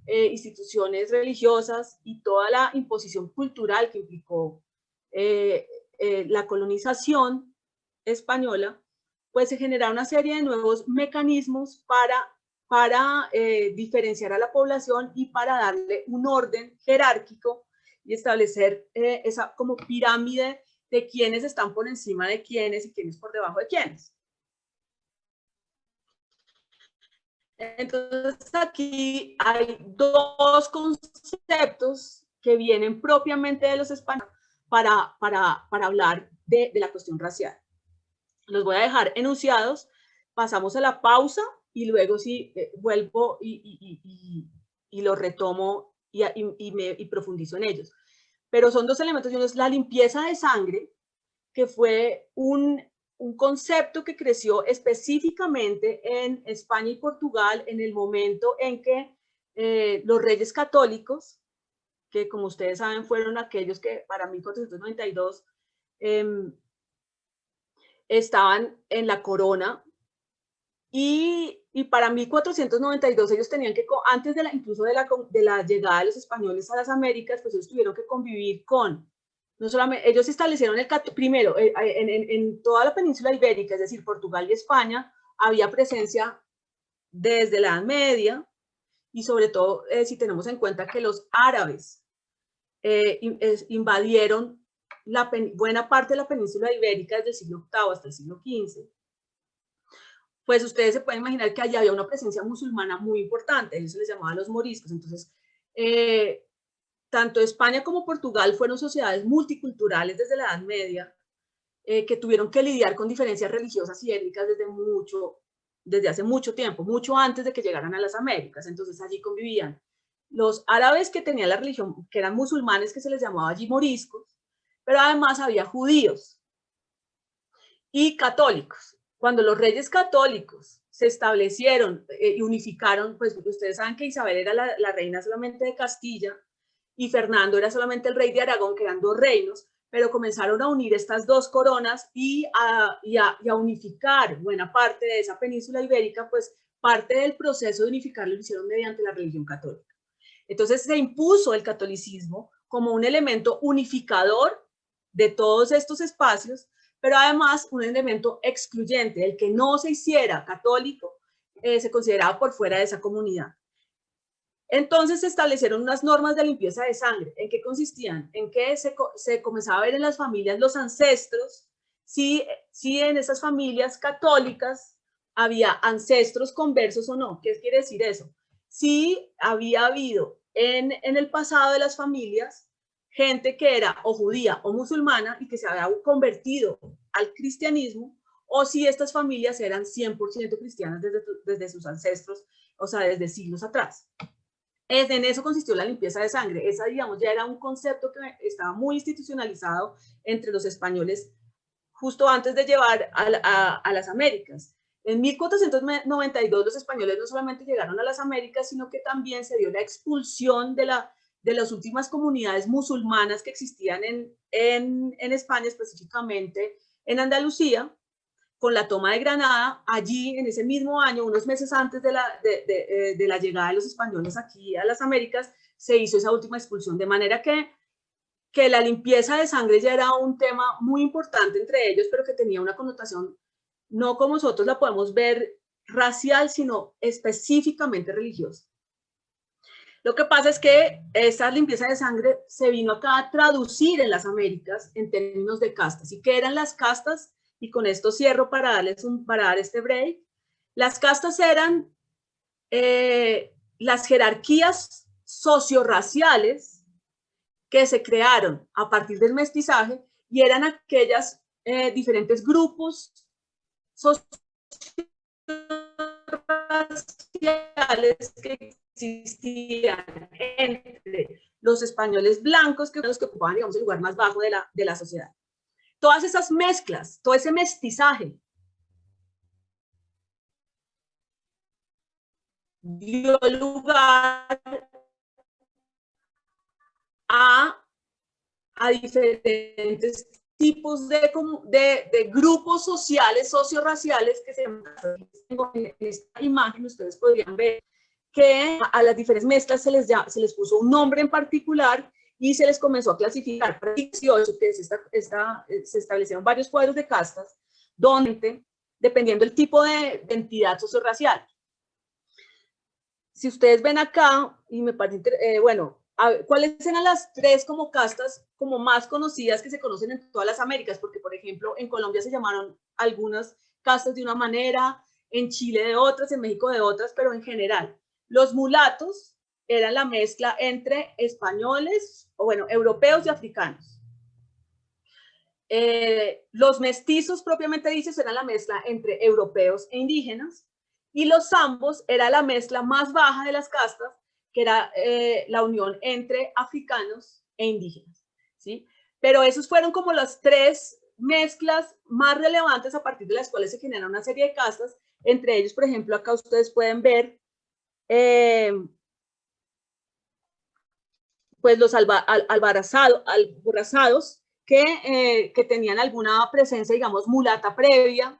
instituciones religiosas y toda la imposición cultural que implicó la colonización española, pues se generaron una serie de nuevos mecanismos para diferenciar a la población y para darle un orden jerárquico y establecer esa como pirámide de quiénes están por encima de quiénes y quiénes por debajo de quiénes. Entonces aquí hay dos conceptos que vienen propiamente de los españoles para hablar de la cuestión racial. Los voy a dejar enunciados, pasamos a la pausa y luego sí vuelvo y lo retomo y profundizo en ellos. Pero son dos elementos. Uno es la limpieza de sangre, que fue un concepto que creció específicamente en España y Portugal en el momento en que los reyes católicos, que como ustedes saben fueron aquellos que para 1492 estaban en la corona, y para 1492 ellos tenían que, antes incluso de la llegada de los españoles a las Américas, pues ellos tuvieron que convivir con, no solamente, ellos establecieron primero, en toda la península ibérica, es decir, Portugal y España, había presencia desde la Edad Media, y sobre todo si tenemos en cuenta que los árabes invadieron buena parte de la península ibérica desde el siglo VIII hasta el siglo XV, pues ustedes se pueden imaginar que allí había una presencia musulmana muy importante, ellos se les llamaba los moriscos. Entonces, tanto España como Portugal fueron sociedades multiculturales desde la Edad Media, que tuvieron que lidiar con diferencias religiosas y étnicas desde hace mucho tiempo, mucho antes de que llegaran a las Américas. Entonces allí convivían los árabes que tenían la religión, que eran musulmanes, que se les llamaba allí moriscos, pero además había judíos y católicos. Cuando los reyes católicos se establecieron y unificaron, pues ustedes saben que Isabel era la reina solamente de Castilla y Fernando era solamente el rey de Aragón, que eran dos reinos, pero comenzaron a unir estas dos coronas y a unificar buena parte de esa península ibérica, pues parte del proceso de unificarlo lo hicieron mediante la religión católica. Entonces se impuso el catolicismo como un elemento unificador de todos estos espacios, pero además un elemento excluyente. El que no se hiciera católico se consideraba por fuera de esa comunidad. Entonces se establecieron unas normas de limpieza de sangre. ¿En qué consistían? En que se comenzaba a ver en las familias los ancestros, si en esas familias católicas había ancestros conversos o no. ¿Qué quiere decir eso? Si había habido en el pasado de las familias gente que era o judía o musulmana y que se había convertido al cristianismo, o si estas familias eran 100% cristianas desde sus ancestros, o sea, desde siglos atrás. En eso consistió la limpieza de sangre. Esa, digamos, ya era un concepto que estaba muy institucionalizado entre los españoles justo antes de llevar a las Américas. En 1492 los españoles no solamente llegaron a las Américas, sino que también se dio la expulsión de las últimas comunidades musulmanas que existían en España, específicamente en Andalucía, con la toma de Granada. Allí, en ese mismo año, unos meses antes de la llegada de los españoles aquí a las Américas, se hizo esa última expulsión, de manera que la limpieza de sangre ya era un tema muy importante entre ellos, pero que tenía una connotación, no como nosotros la podemos ver racial, sino específicamente religiosa. Lo que pasa es que esta limpieza de sangre se vino acá a traducir en las Américas en términos de castas. ¿Y qué eran las castas? Y con esto cierro para dar este break. Las castas eran las jerarquías sociorraciales que se crearon a partir del mestizaje y eran aquellas diferentes grupos sociales que existían entre los españoles blancos, que eran los que ocupaban, digamos, el lugar más bajo de la sociedad. Todas esas mezclas, todo ese mestizaje dio lugar a diferentes tipos de grupos sociales, sociorraciales, que se en esta imagen ustedes podrían ver que a las diferentes mezclas se les puso un nombre en particular y se les comenzó a clasificar. Para 18, que se establecieron varios cuadros de castas, donde, dependiendo del tipo de entidad sociorracial. Si ustedes ven acá, y me parece, bueno, ¿cuáles eran las tres como castas como más conocidas que se conocen en todas las Américas? Porque, por ejemplo, en Colombia se llamaron algunas castas de una manera, en Chile de otras, en México de otras, pero en general. Los mulatos eran la mezcla entre españoles, o bueno, europeos y africanos. Los mestizos, propiamente dichos, eran la mezcla entre europeos e indígenas. Y los zambos era la mezcla más baja de las castas, que era la unión entre africanos e indígenas, ¿sí? Pero esos fueron como las tres mezclas más relevantes a partir de las cuales se genera una serie de castas. Entre ellos, por ejemplo, acá ustedes pueden ver pues los alborazados que tenían alguna presencia, digamos, mulata previa.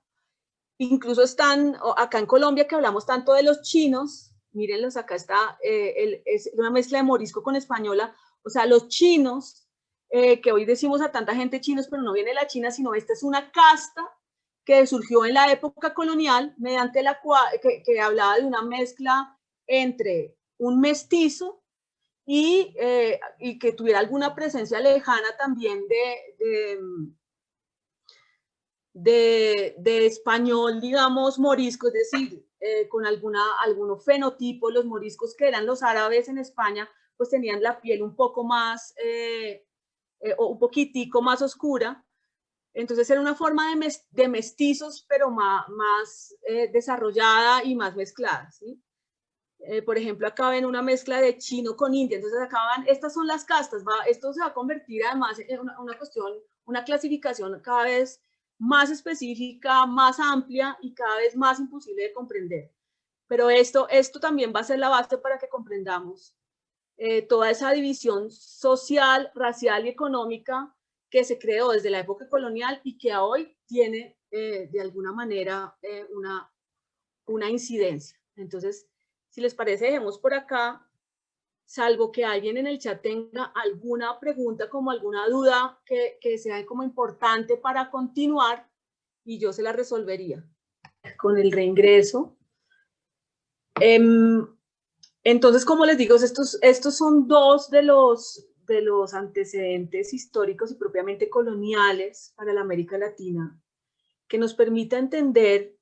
Incluso están acá en Colombia, que hablamos tanto de los chinos, mírenlos, acá está, es una mezcla de morisco con española. O sea, los chinos, que hoy decimos a tanta gente chinos, pero no viene de la China, sino esta es una casta que surgió en la época colonial, mediante la cual, que hablaba de una mezcla entre un mestizo y que tuviera alguna presencia lejana también de español, digamos, morisco, es decir, con algún fenotipo. Los moriscos, que eran los árabes en España, pues tenían la piel un poco más, o un poquitico más oscura. Entonces era una forma de mestizos, pero más desarrollada y más mezclada, ¿sí? Por ejemplo, acá ven una mezcla de chino con india. Entonces acá van, estas son las castas. Esto se va a convertir además en una cuestión, una clasificación cada vez más específica, más amplia y cada vez más imposible de comprender. Pero esto también va a ser la base para que comprendamos toda esa división social, racial y económica que se creó desde la época colonial y que hoy tiene de alguna manera una incidencia. Entonces, si les parece, dejemos por acá, salvo que alguien en el chat tenga alguna pregunta, como alguna duda que sea como importante para continuar, y yo se la resolvería con el reingreso. Entonces, como les digo, estos son dos de los antecedentes históricos y propiamente coloniales para la América Latina, que nos permite entender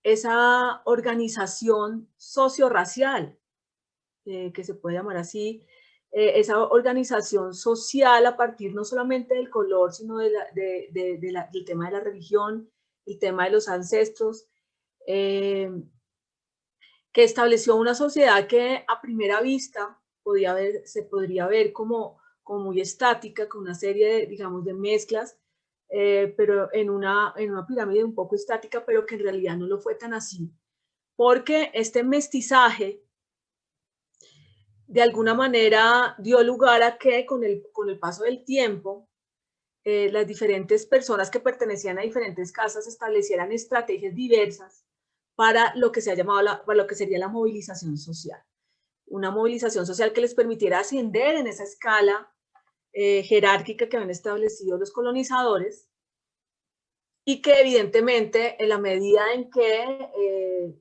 esa organización sociorracial, que se puede llamar así, esa organización social a partir no solamente del color, sino del tema de la religión, el tema de los ancestros, que estableció una sociedad que a primera vista se podría ver como muy estática, con una serie de, digamos, de mezclas, pero en una pirámide un poco estática, pero que en realidad no lo fue tan así, porque este mestizaje de alguna manera dio lugar a que con el paso del tiempo, las diferentes personas que pertenecían a diferentes casas establecieran estrategias diversas para lo que se ha llamado para lo que sería la movilización social. Una movilización social que les permitiera ascender en esa escala jerárquica que habían establecido los colonizadores, y que evidentemente en la medida en que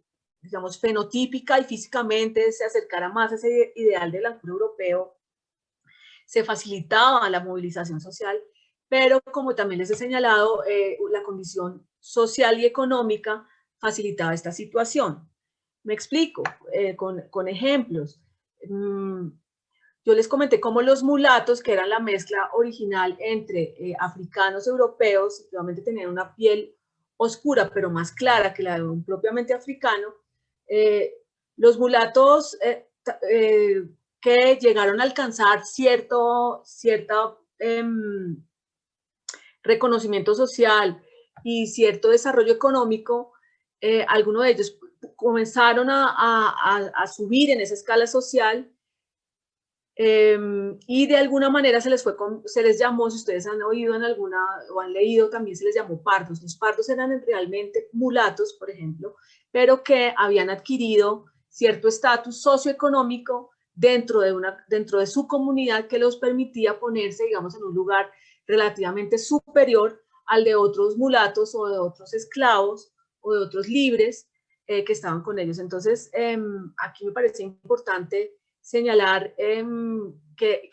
digamos, fenotípica y físicamente se acercara más a ese ideal del blanco europeo, se facilitaba la movilización social, pero como también les he señalado, la condición social y económica facilitaba esta situación. Me explico con ejemplos. Yo les comenté cómo los mulatos, que eran la mezcla original entre africanos y europeos, efectivamente tenían una piel oscura, pero más clara que la de un propiamente africano. Los mulatos que llegaron a alcanzar cierto reconocimiento social y cierto desarrollo económico, algunos de ellos comenzaron a subir en esa escala social, y de alguna manera se les llamó, si ustedes han oído en alguna o han leído, también se les llamó pardos. Los pardos eran realmente mulatos, por ejemplo, pero que habían adquirido cierto estatus socioeconómico dentro de su comunidad que los permitía ponerse, digamos, en un lugar relativamente superior al de otros mulatos o de otros esclavos o de otros libres que estaban con ellos. Entonces, aquí me parece importante señalar que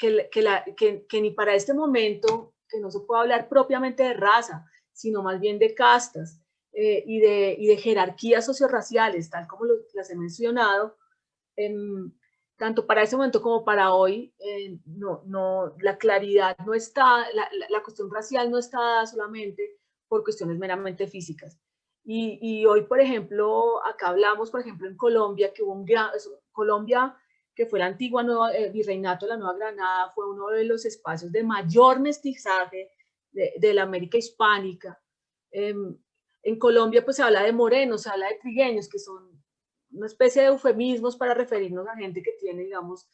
ni para este momento, que no se puede hablar propiamente de raza, sino más bien de castas y de jerarquías sociorraciales, tal como las he mencionado, tanto para ese momento como para hoy, la claridad no está, la cuestión racial no está dada solamente por cuestiones meramente físicas. Y hoy, por ejemplo, acá hablamos, por ejemplo, en Colombia, que hubo Colombia, que fue la antigua virreinato de la Nueva Granada, fue uno de los espacios de mayor mestizaje de la América hispánica. En Colombia pues se habla de morenos, se habla de trigueños, que son una especie de eufemismos para referirnos a gente que tiene, digamos,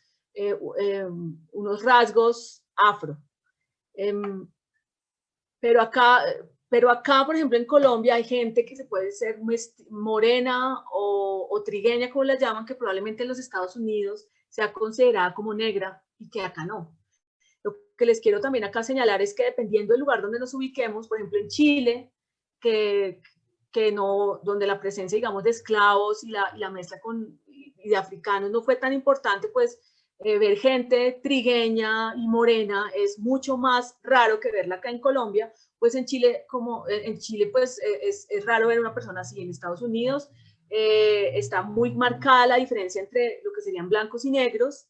unos rasgos afro. Pero acá, por ejemplo, en Colombia hay gente que se puede ser morena o trigueña, como la llaman, que probablemente en los Estados Unidos sea considerada como negra y que acá no. Lo que les quiero también acá señalar es que dependiendo del lugar donde nos ubiquemos, por ejemplo en Chile, donde la presencia, digamos, de esclavos y la mezcla y de africanos no fue tan importante, pues ver gente trigueña y morena es mucho más raro que verla acá en Colombia. Pues en Chile, pues es raro ver una persona así. En Estados Unidos está muy marcada la diferencia entre lo que serían blancos y negros,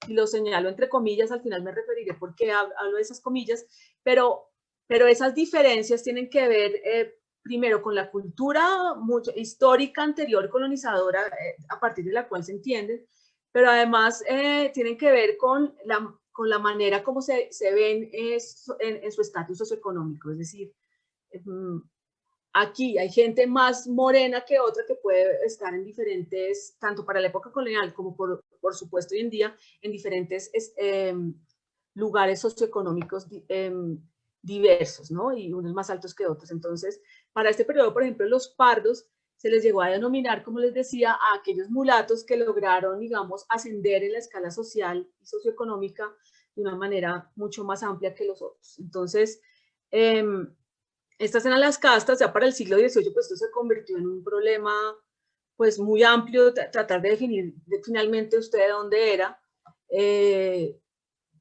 y lo señalo entre comillas, al final me referiré por qué hablo de esas comillas, pero esas diferencias tienen que ver primero con la cultura histórica anterior colonizadora, a partir de la cual se entienden, pero además tienen que ver con la manera como se ven en su estatus socioeconómico. Es decir, aquí hay gente más morena que otra que puede estar en diferentes, tanto para la época colonial como por supuesto hoy en día, en diferentes lugares socioeconómicos diversos, ¿no? Y unos más altos que otros. Entonces, para este periodo, por ejemplo, los pardos se les llegó a denominar, como les decía, a aquellos mulatos que lograron, digamos, ascender en la escala social y socioeconómica de una manera mucho más amplia que los otros. Entonces, estas eran las castas. Ya para el siglo XVIII, pues esto se convirtió en un problema pues muy amplio, tratar de definir finalmente usted de dónde era.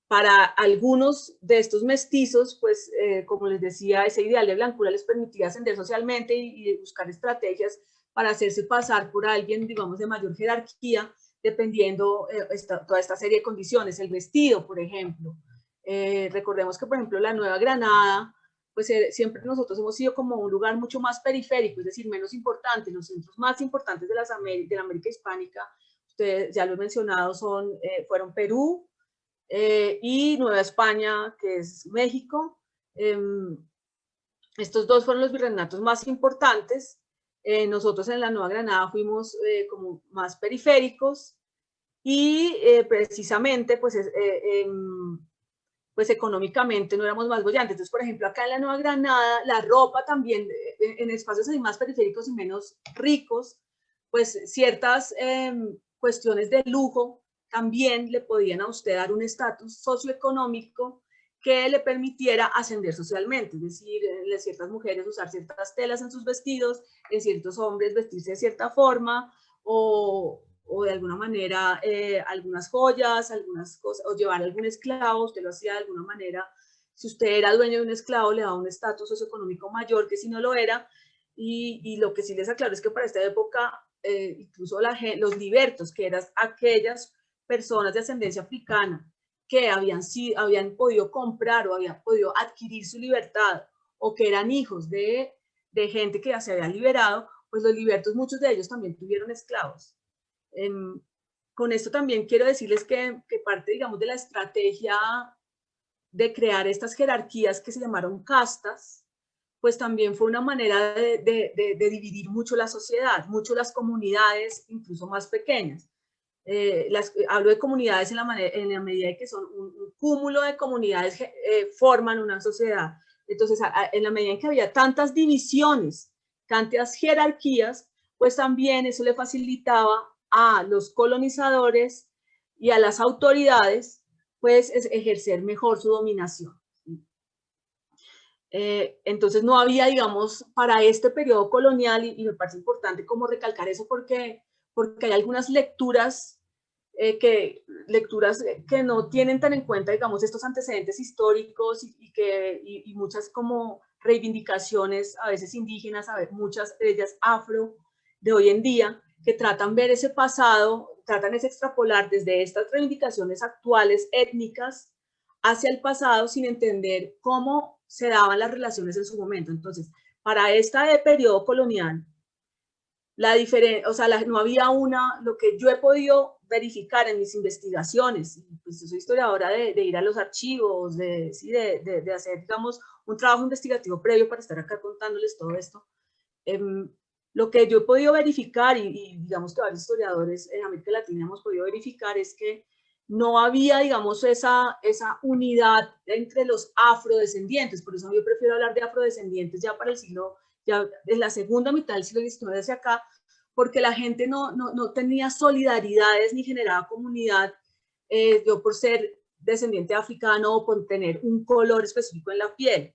Para algunos de estos mestizos, pues como les decía, ese ideal de blancura les permitía ascender socialmente y buscar estrategias para hacerse pasar por alguien, digamos, de mayor jerarquía, dependiendo toda esta serie de condiciones. El vestido, por ejemplo. Recordemos que, por ejemplo, la Nueva Granada, pues siempre nosotros hemos sido como un lugar mucho más periférico, es decir, menos importante. Los centros más importantes de la América hispánica, ustedes ya lo he mencionado, fueron Perú, y Nueva España, que es México. Estos dos fueron los virreinatos más importantes. Nosotros en la Nueva Granada fuimos como más periféricos y precisamente pues económicamente no éramos más bollantes. Entonces, por ejemplo, acá en la Nueva Granada, la ropa también, en espacios así más periféricos y menos ricos, pues ciertas cuestiones de lujo también le podían a usted dar un estatus socioeconómico que le permitiera ascender socialmente. Es decir, en ciertas mujeres usar ciertas telas en sus vestidos, en ciertos hombres vestirse de cierta forma, o de alguna manera algunas joyas, algunas cosas, o llevar algún esclavo, usted lo hacía de alguna manera. Si usted era dueño de un esclavo, le daba un estatus socioeconómico mayor que si no lo era. Y lo que sí les aclaro es que para esta época, incluso los libertos, que eran aquellas personas de ascendencia africana que habían podido comprar o habían podido adquirir su libertad, o que eran hijos de gente que ya se había liberado, pues los libertos, muchos de ellos también tuvieron esclavos. Con esto también quiero decirles que parte, digamos, de la estrategia de crear estas jerarquías que se llamaron castas, pues también fue una manera de dividir mucho la sociedad, mucho las comunidades, incluso más pequeñas. Hablo de comunidades en la medida de que son un cúmulo de comunidades que forman una sociedad. Entonces, en la medida en que había tantas divisiones, tantas jerarquías, pues también eso le facilitaba a los colonizadores y a las autoridades, pues ejercer mejor su dominación. Entonces no había, digamos, para este periodo colonial, y me parece importante como recalcar eso porque hay algunas lecturas que no tienen tan en cuenta, digamos, estos antecedentes históricos y muchas como reivindicaciones, a veces indígenas, muchas de ellas afro de hoy en día, que tratan ver ese pasado, tratan es extrapolar desde estas reivindicaciones actuales étnicas hacia el pasado sin entender cómo se daban las relaciones en su momento. Entonces, para este periodo colonial, no había lo que yo he podido verificar en mis investigaciones, pues yo soy historiadora de ir a los archivos, de hacer, digamos, un trabajo investigativo previo para estar acá contándoles todo esto. Lo que yo he podido verificar, y digamos que varios historiadores en América Latina hemos podido verificar, es que no había, digamos, esa unidad entre los afrodescendientes. Por eso yo prefiero hablar de afrodescendientes ya para el siglo, ya en la segunda mitad del siglo XIX hacia acá, porque la gente no tenía solidaridades ni generaba comunidad. Yo por ser descendiente africano o por tener un color específico en la piel.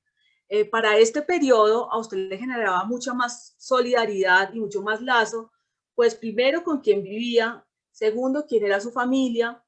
Para este periodo a usted le generaba mucha más solidaridad y mucho más lazo, pues primero con quién vivía, segundo quién era su familia,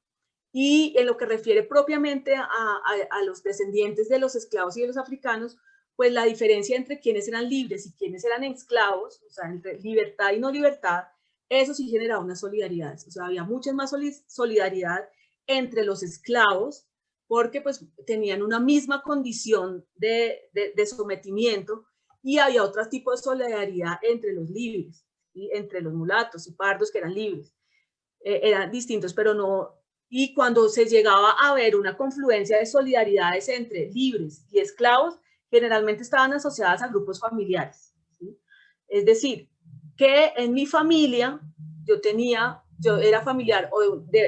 y en lo que refiere propiamente a los descendientes de los esclavos y de los africanos, pues la diferencia entre quienes eran libres y quienes eran esclavos, o sea, entre libertad y no libertad, eso sí generaba una solidaridad. O sea, había mucha más solidaridad entre los esclavos, porque pues tenían una misma condición de sometimiento, y había otro tipo de solidaridad entre los libres, ¿sí? Entre los mulatos y pardos que eran libres. Eran distintos, pero no. Y cuando se llegaba a ver una confluencia de solidaridades entre libres y esclavos, generalmente estaban asociadas a grupos familiares, ¿sí? Es decir, que en mi familia yo era familiar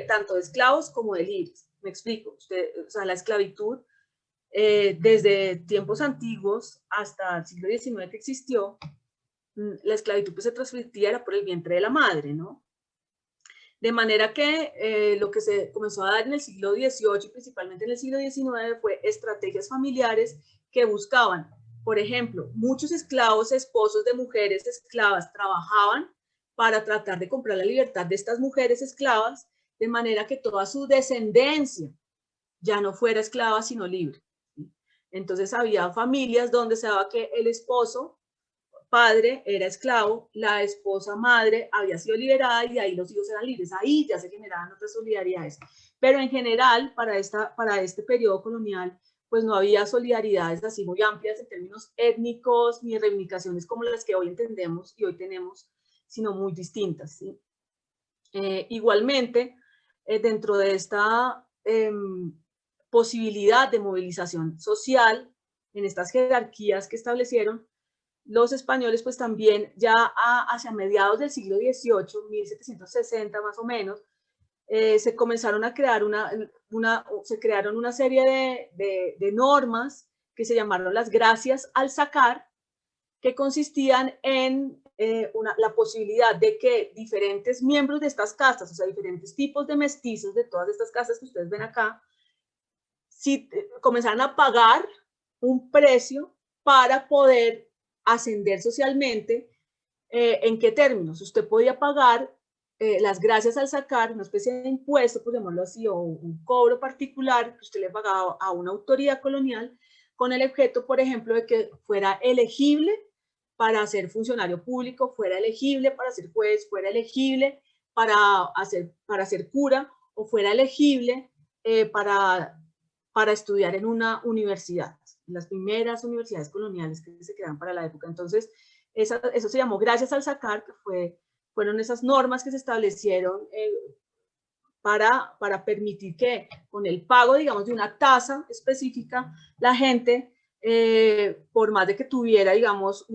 tanto de esclavos como de libres. Me explico. O sea, la esclavitud, desde tiempos antiguos hasta el siglo XIX que existió, la esclavitud pues se transmitía por el vientre de la madre, ¿no? De manera que lo que se comenzó a dar en el siglo XVIII y principalmente en el siglo XIX fue estrategias familiares que buscaban, por ejemplo, muchos esclavos, esposos de mujeres esclavas, trabajaban para tratar de comprar la libertad de estas mujeres esclavas, de manera que toda su descendencia ya no fuera esclava, sino libre. Entonces había familias donde se daba que el esposo padre era esclavo, la esposa madre había sido liberada y ahí los hijos eran libres. Ahí ya se generaban otras solidaridades. Pero en general, para este periodo colonial, pues no había solidaridades así muy amplias en términos étnicos ni reivindicaciones como las que hoy entendemos y hoy tenemos, sino muy distintas, ¿sí? Igualmente, dentro de esta posibilidad de movilización social, en estas jerarquías que establecieron, los españoles pues también ya hacia mediados del siglo XVIII, 1760 más o menos, se comenzaron a crear se crearon una serie de normas que se llamaron las gracias al sacar, que consistían en la posibilidad de que diferentes miembros de estas castas, o sea, diferentes tipos de mestizos de todas estas castas que ustedes ven acá, comenzaran a pagar un precio para poder ascender socialmente. ¿En qué términos? Usted podía pagar las gracias al sacar, una especie de impuesto, por llamarlo así, o un cobro particular que usted le pagaba a una autoridad colonial con el objeto, por ejemplo, de que fuera elegible para ser funcionario público, fuera elegible para ser juez, fuera elegible para ser cura, o fuera elegible para estudiar en una universidad, las primeras universidades coloniales que se crearon para la época. Entonces, eso se llamó gracias al sacar, que fueron esas normas que se establecieron para permitir que con el pago, digamos, de una tasa específica, la gente, por más de que tuviera, digamos,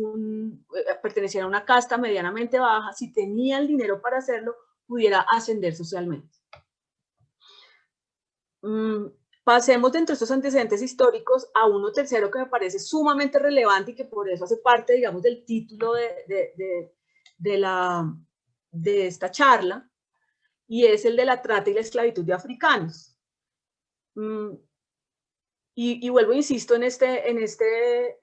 perteneciera a una casta medianamente baja, si tenía el dinero para hacerlo, pudiera ascender socialmente. Pasemos dentro de estos antecedentes históricos a uno tercero que me parece sumamente relevante y que por eso hace parte, digamos, del título de esta charla, y es el de la trata y la esclavitud de africanos. Y vuelvo, insisto, en este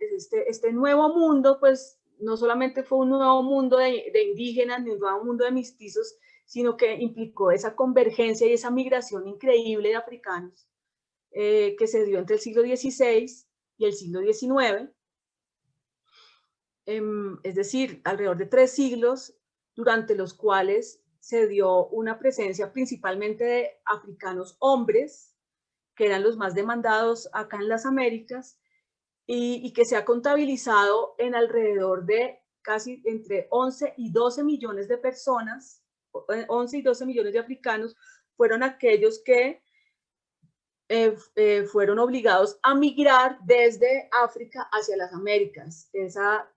nuevo mundo, pues no solamente fue un nuevo mundo de indígenas, ni un nuevo mundo de mestizos, sino que implicó esa convergencia y esa migración increíble de africanos que se dio entre el siglo XVI y el siglo XIX. Es decir, alrededor de 3 siglos, durante los cuales se dio una presencia principalmente de africanos hombres, que eran los más demandados acá en las Américas, y que se ha contabilizado en alrededor de casi entre 11 y 12 millones de personas, 11 y 12 millones de africanos, fueron aquellos que fueron obligados a migrar desde África hacia las Américas. Esa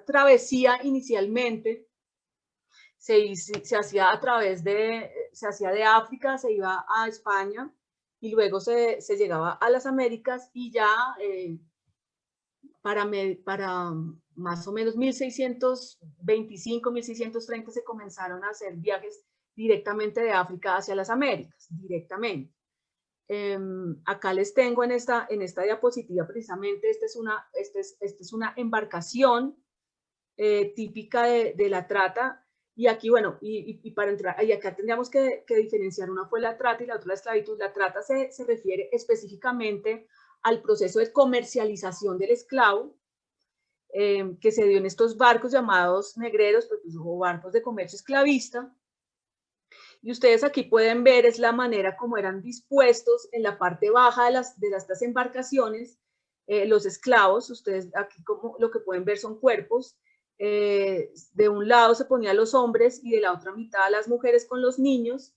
travesía inicialmente se hacía se hacía de África, se iba a España y luego se llegaba a las Américas, y ya para más o menos 1625, 1630 se comenzaron a hacer viajes directamente de África hacia las Américas, directamente. Acá les tengo en esta diapositiva precisamente, esta es una embarcación típica de la trata, y aquí, bueno, y para entrar, y acá tendríamos que diferenciar, una fue la trata y la otra la esclavitud. La trata se refiere específicamente al proceso de comercialización del esclavo, que se dio en estos barcos llamados negreros, pues, o barcos de comercio esclavista. Y ustedes aquí pueden ver es la manera como eran dispuestos en la parte baja de estas embarcaciones los esclavos. Ustedes aquí como lo que pueden ver son cuerpos. De un lado se ponían los hombres y de la otra mitad las mujeres con los niños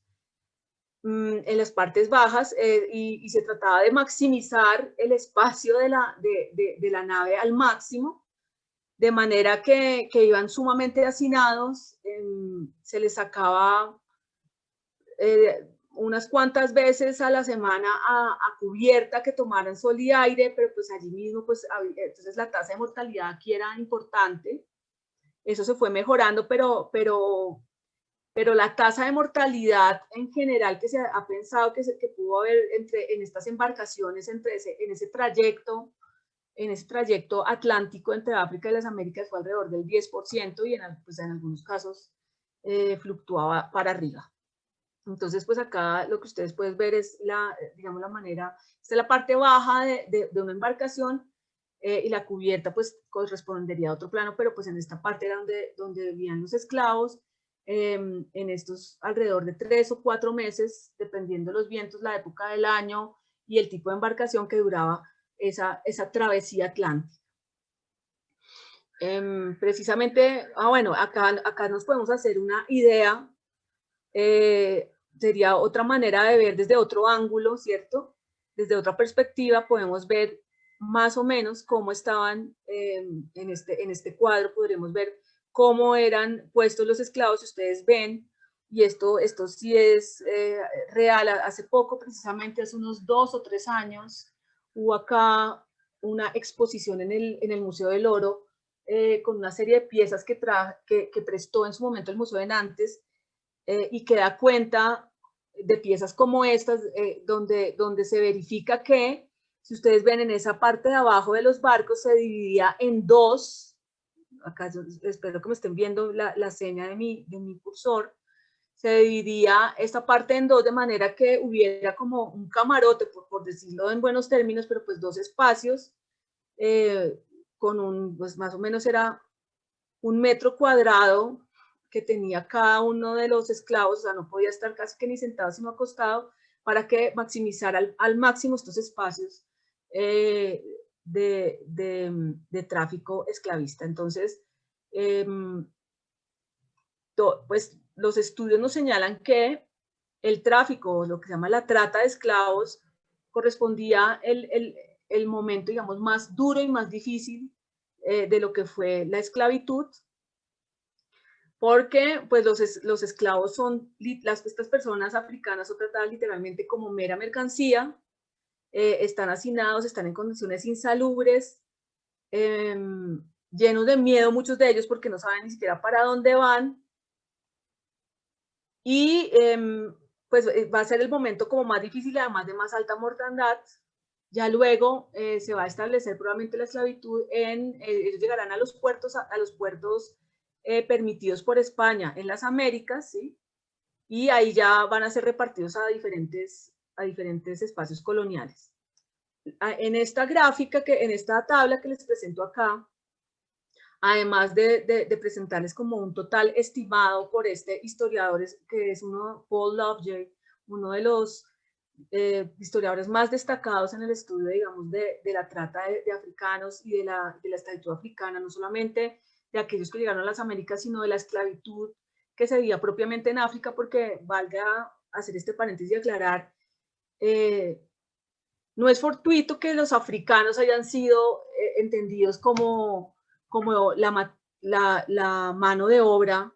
en las partes bajas, y se trataba de maximizar el espacio de la nave al máximo, de manera que iban sumamente hacinados. Se les sacaba unas cuantas veces a la semana a cubierta, que tomaran sol y aire, pero pues allí mismo, pues entonces la tasa de mortalidad aquí era importante. Eso se fue mejorando, pero la tasa de mortalidad en general que se ha pensado que pudo haber en estas embarcaciones, en ese trayecto atlántico entre África y las Américas, fue alrededor del 10%, y en algunos casos fluctuaba para arriba. Entonces, pues acá lo que ustedes pueden ver es digamos, la manera, esta es la parte baja de una embarcación, y la cubierta pues correspondería a otro plano, pero pues en esta parte era donde vivían los esclavos, en estos alrededor de 3 o 4 meses, dependiendo de los vientos, la época del año y el tipo de embarcación que duraba esa travesía atlántica. Precisamente, bueno, acá nos podemos hacer una idea, sería otra manera de ver desde otro ángulo, ¿cierto? Desde otra perspectiva podemos ver más o menos cómo estaban en este cuadro. Podremos ver cómo eran puestos los esclavos. Ustedes ven, y esto sí es real. Hace poco, precisamente hace unos 2 o 3 años, hubo acá una exposición en el Museo del Oro, con una serie de piezas que prestó en su momento el Museo de Nantes, y que da cuenta de piezas como estas, donde se verifica que, si ustedes ven en esa parte de abajo de los barcos, se dividía en 2, acá espero que me estén viendo la seña de mi cursor, se dividía esta parte en dos de manera que hubiera como un camarote, por decirlo en buenos términos, pero pues dos espacios con un, pues más o menos era 1 metro cuadrado que tenía cada uno de los esclavos, o sea, no podía estar casi que ni sentado sino acostado, para que maximizara al máximo estos espacios de tráfico esclavista. Entonces, pues los estudios nos señalan que el tráfico, lo que se llama la trata de esclavos, correspondía el momento, digamos, más duro y más difícil de lo que fue la esclavitud, porque pues los esclavos son, estas personas africanas son tratadas literalmente como mera mercancía, están hacinados, están en condiciones insalubres, llenos de miedo muchos de ellos porque no saben ni siquiera para dónde van, y pues va a ser el momento como más difícil, además de más alta mortandad. Ya luego se va a establecer probablemente la esclavitud ellos llegarán a los puertos, permitidos por España en las Américas, ¿sí? Y ahí ya van a ser repartidos a diferentes espacios coloniales. En esta gráfica, en esta tabla que les presento acá, además de presentarles como un total estimado por este historiador, que es Paul Lovejoy, uno de los historiadores más destacados en el estudio, digamos, de la trata de africanos y de la esclavitud africana, no solamente de aquellos que llegaron a las Américas, sino de la esclavitud que se vivía propiamente en África, porque valga hacer este paréntesis y aclarar, no es fortuito que los africanos hayan sido entendidos como la mano de obra,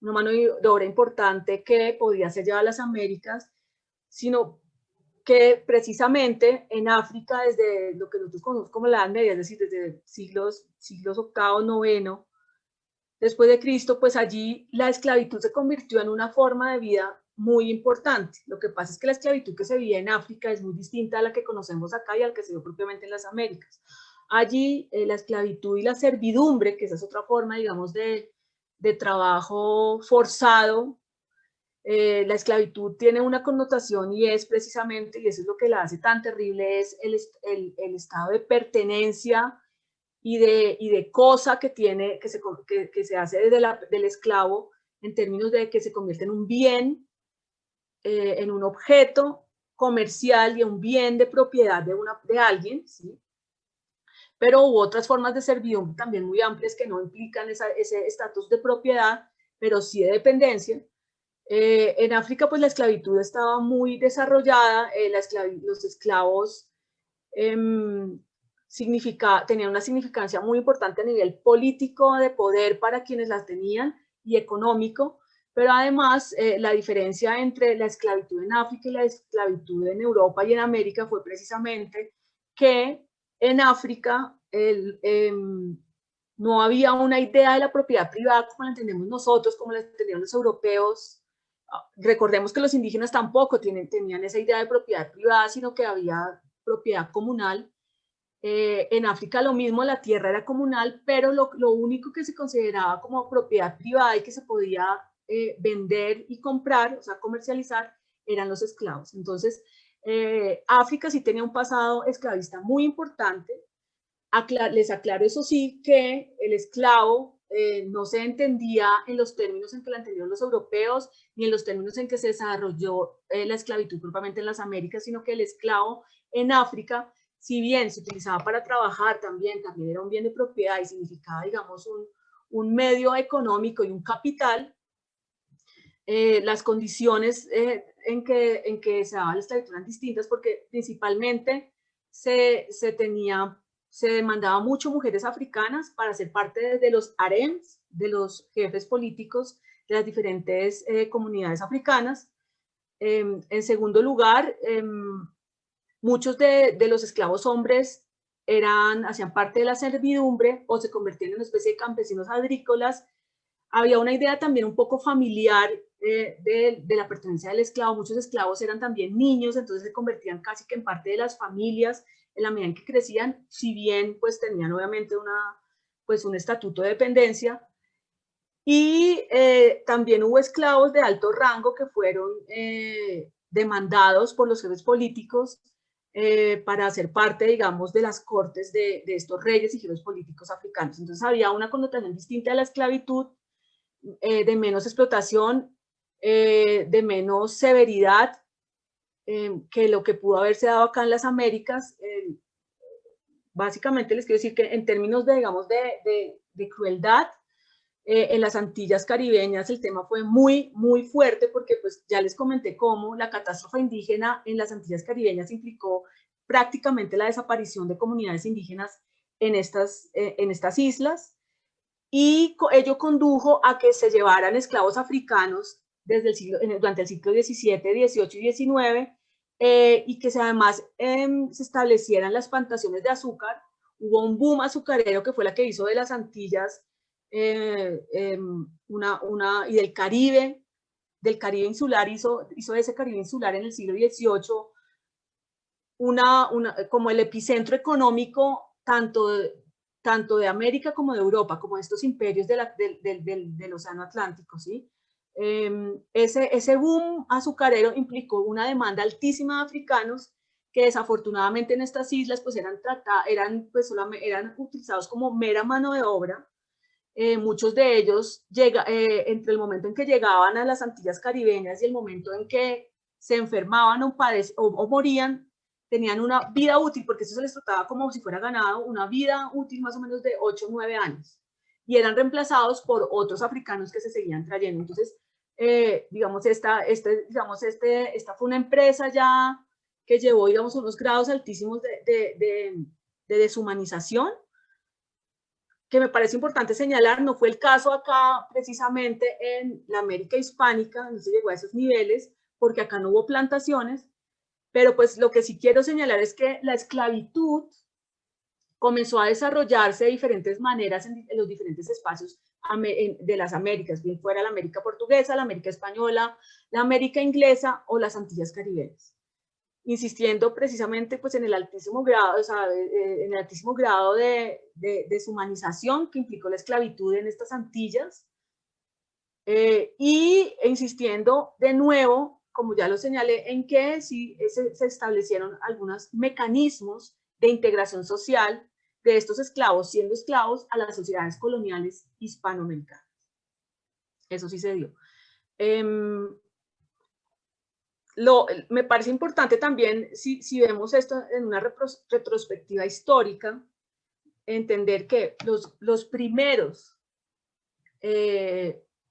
una mano de obra importante que podía ser llevada a las Américas, sino que precisamente en África, desde lo que nosotros conocemos como la Edad Media, es decir, desde siglos VIII, IX, después de Cristo, pues allí la esclavitud se convirtió en una forma de vida muy importante. Lo que pasa es que la esclavitud que se vivía en África es muy distinta a la que conocemos acá y al que se dio propiamente en las Américas. Allí la esclavitud y la servidumbre, que esa es otra forma, digamos, de trabajo forzado, la esclavitud tiene una connotación y es precisamente, y eso es lo que la hace tan terrible, es el estado de pertenencia y de cosa que tiene, que se hace desde del esclavo, en términos de que se convierte en un bien, en un objeto comercial y un bien de propiedad de alguien, ¿sí? Pero hubo otras formas de servidumbre también muy amplias que no implican ese estatus de propiedad, pero sí de dependencia. En África, pues la esclavitud estaba muy desarrollada, los esclavos tenían una significancia muy importante a nivel político, de poder para quienes las tenían y económico, pero además la diferencia entre la esclavitud en África y la esclavitud en Europa y en América fue precisamente que en África no había una idea de la propiedad privada como la entendemos nosotros, como la entendían los europeos. Recordemos que los indígenas tampoco tenían esa idea de propiedad privada, sino que había propiedad comunal. En África lo mismo, la tierra era comunal, pero lo único que se consideraba como propiedad privada y que se podía vender y comprar, o sea, comercializar, eran los esclavos. Entonces, África sí tenía un pasado esclavista muy importante. Les aclaro, eso sí, que el esclavo no se entendía en los términos en que la entendieron los europeos, ni en los términos en que se desarrolló la esclavitud propiamente en las Américas, sino que el esclavo en África, si bien se utilizaba para trabajar, también era un bien de propiedad y significaba, digamos, un medio económico y un capital. Las condiciones en que se daba la esclavitud eran distintas, porque principalmente se demandaba mucho mujeres africanas para ser parte de los harems, de los jefes políticos de las diferentes comunidades africanas. En segundo lugar, muchos de los esclavos hombres hacían parte de la servidumbre o se convertían en una especie de campesinos agrícolas. Había una idea también un poco familiar de la pertenencia del esclavo. Muchos esclavos eran también niños, entonces se convertían casi que en parte de las familias en la medida en que crecían, si bien pues tenían obviamente un estatuto de dependencia. Y también hubo esclavos de alto rango que fueron demandados por los jefes políticos para ser parte, digamos, de las cortes de estos reyes y jefes políticos africanos. Entonces había una connotación distinta de la esclavitud, de menos explotación, de menos severidad, que lo que pudo haberse dado acá en las Américas. Básicamente les quiero decir que en términos de, digamos, de crueldad, en las Antillas caribeñas el tema fue muy, muy fuerte porque pues ya les comenté cómo la catástrofe indígena en las Antillas caribeñas implicó prácticamente la desaparición de comunidades indígenas en estas islas, y ello condujo a que se llevaran esclavos africanos durante el siglo XVII, XVIII y XIX, y que además se establecieran las plantaciones de azúcar. Hubo un boom azucarero que fue la que hizo de las Antillas y del Caribe insular, hizo de ese Caribe insular en el siglo XVIII como el epicentro económico tanto de América como de Europa, como de estos imperios del Océano Atlántico, ¿sí? Ese boom azucarero implicó una demanda altísima de africanos que desafortunadamente en estas islas pues eran utilizados como mera mano de obra. Muchos de ellos, entre el momento en que llegaban a las Antillas caribeñas y el momento en que se enfermaban o morían, tenían una vida útil, porque eso se les trataba como si fuera ganado, una vida útil más o menos de 8 o 9 años, y eran reemplazados por otros africanos que se seguían trayendo. Entonces, digamos, esta fue una empresa ya que llevó, digamos, unos grados altísimos de deshumanización, que me parece importante señalar. No fue el caso acá precisamente en la América hispánica, no se llegó a esos niveles, porque acá no hubo plantaciones, pero pues lo que sí quiero señalar es que la esclavitud comenzó a desarrollarse de diferentes maneras en los diferentes espacios de las Américas, bien fuera la América portuguesa, la América española, la América inglesa o las Antillas caribeñas, insistiendo precisamente pues en el altísimo grado, en el altísimo grado de deshumanización que implicó la esclavitud en estas Antillas, y insistiendo de nuevo, como ya lo señalé, en que sí se establecieron algunos mecanismos de integración social de estos esclavos, siendo esclavos, a las sociedades coloniales hispanoamericanas. Eso sí se dio. Me parece importante también, si vemos esto en una retrospectiva histórica, entender que los primeros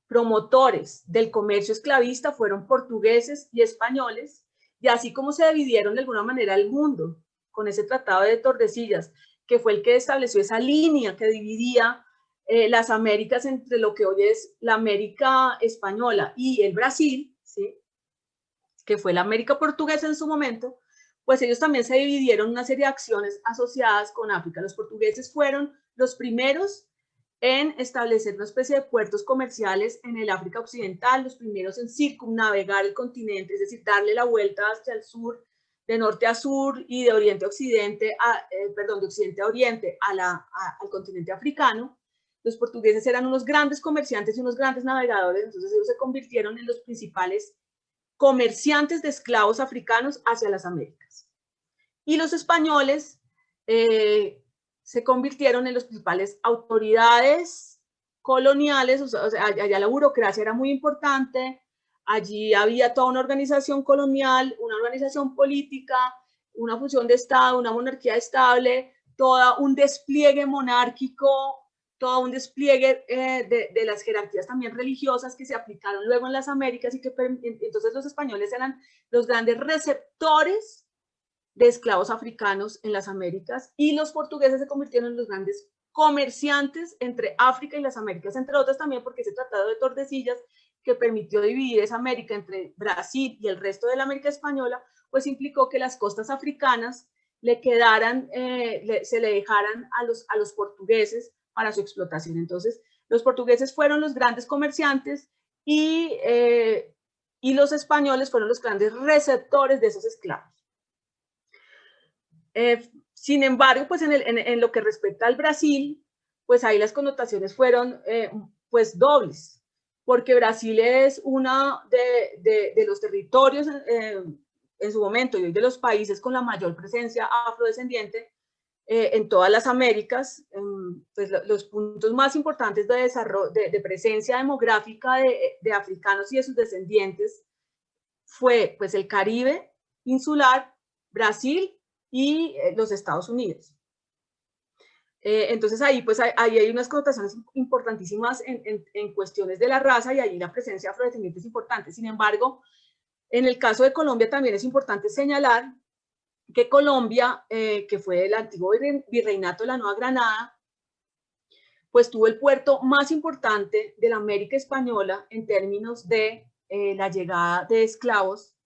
promotores del comercio esclavista fueron portugueses y españoles, y así como se dividieron de alguna manera el mundo con ese tratado de Tordesillas, que fue el que estableció esa línea que dividía las Américas entre lo que hoy es la América española y el Brasil, ¿sí?, que fue la América portuguesa en su momento, pues ellos también se dividieron en una serie de acciones asociadas con África. Los portugueses fueron los primeros en establecer una especie de puertos comerciales en el África Occidental, los primeros en circunnavegar el continente, es decir, darle la vuelta hacia el sur, de norte a sur y de oriente a occidente, de occidente a oriente al continente africano. Los portugueses eran unos grandes comerciantes y unos grandes navegadores, entonces ellos se convirtieron en los principales comerciantes de esclavos africanos hacia las Américas. Y los españoles se convirtieron en las principales autoridades coloniales, o sea, allá la burocracia era muy importante, allí había toda una organización colonial, una organización política, una función de Estado, una monarquía estable, todo un despliegue monárquico, todo un despliegue de las jerarquías también religiosas que se aplicaron luego en las Américas, y que entonces los españoles eran los grandes receptores de esclavos africanos en las Américas, y los portugueses se convirtieron en los grandes comerciantes entre África y las Américas, entre otras también porque ese tratado de Tordesillas, que permitió dividir esa América entre Brasil y el resto de la América española, pues implicó que las costas africanas le quedaran, se le dejaran a los portugueses para su explotación. Entonces, los portugueses fueron los grandes comerciantes y los españoles fueron los grandes receptores de esos esclavos. Sin embargo, pues en lo que respecta al Brasil, pues ahí las connotaciones fueron pues dobles, porque Brasil es uno de los territorios en su momento y hoy de los países con la mayor presencia afrodescendiente en todas las Américas. Pues los puntos más importantes de desarrollo, de presencia demográfica de africanos y de sus descendientes fue pues el Caribe insular, Brasil y los Estados Unidos. Entonces ahí pues ahí hay unas connotaciones importantísimas en cuestiones de la raza, y ahí la presencia afrodescendiente es importante. Sin embargo, en el caso de Colombia también es importante señalar que Colombia, que fue el antiguo virreinato de la Nueva Granada, pues tuvo el puerto más importante de la América Española en términos de la llegada de esclavos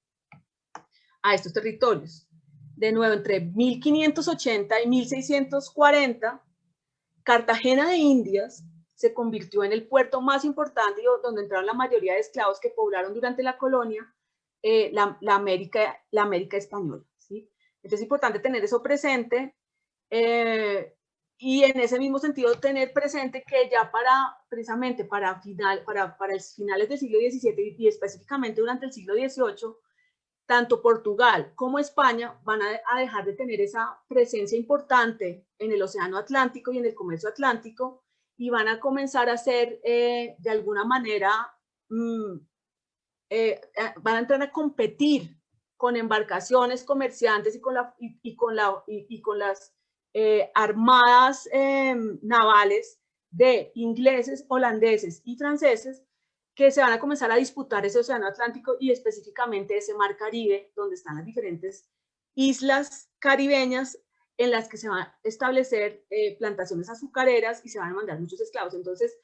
a estos territorios. De nuevo, entre 1580 y 1640, Cartagena de Indias se convirtió en el puerto más importante donde entraron la mayoría de esclavos que poblaron durante la colonia la América española, ¿sí? Entonces es importante tener eso presente, y en ese mismo sentido tener presente que ya precisamente para finales del siglo XVII y específicamente durante el siglo XVIII, tanto Portugal como España van a dejar de tener esa presencia importante en el Océano Atlántico y en el comercio atlántico, y van a comenzar a ser, de alguna manera, van a entrar a competir con embarcaciones comerciantes y con las armadas navales de ingleses, holandeses y franceses, que se van a comenzar a disputar ese océano Atlántico y específicamente ese mar Caribe, donde están las diferentes islas caribeñas en las que se van a establecer plantaciones azucareras y se van a mandar muchos esclavos. Entonces,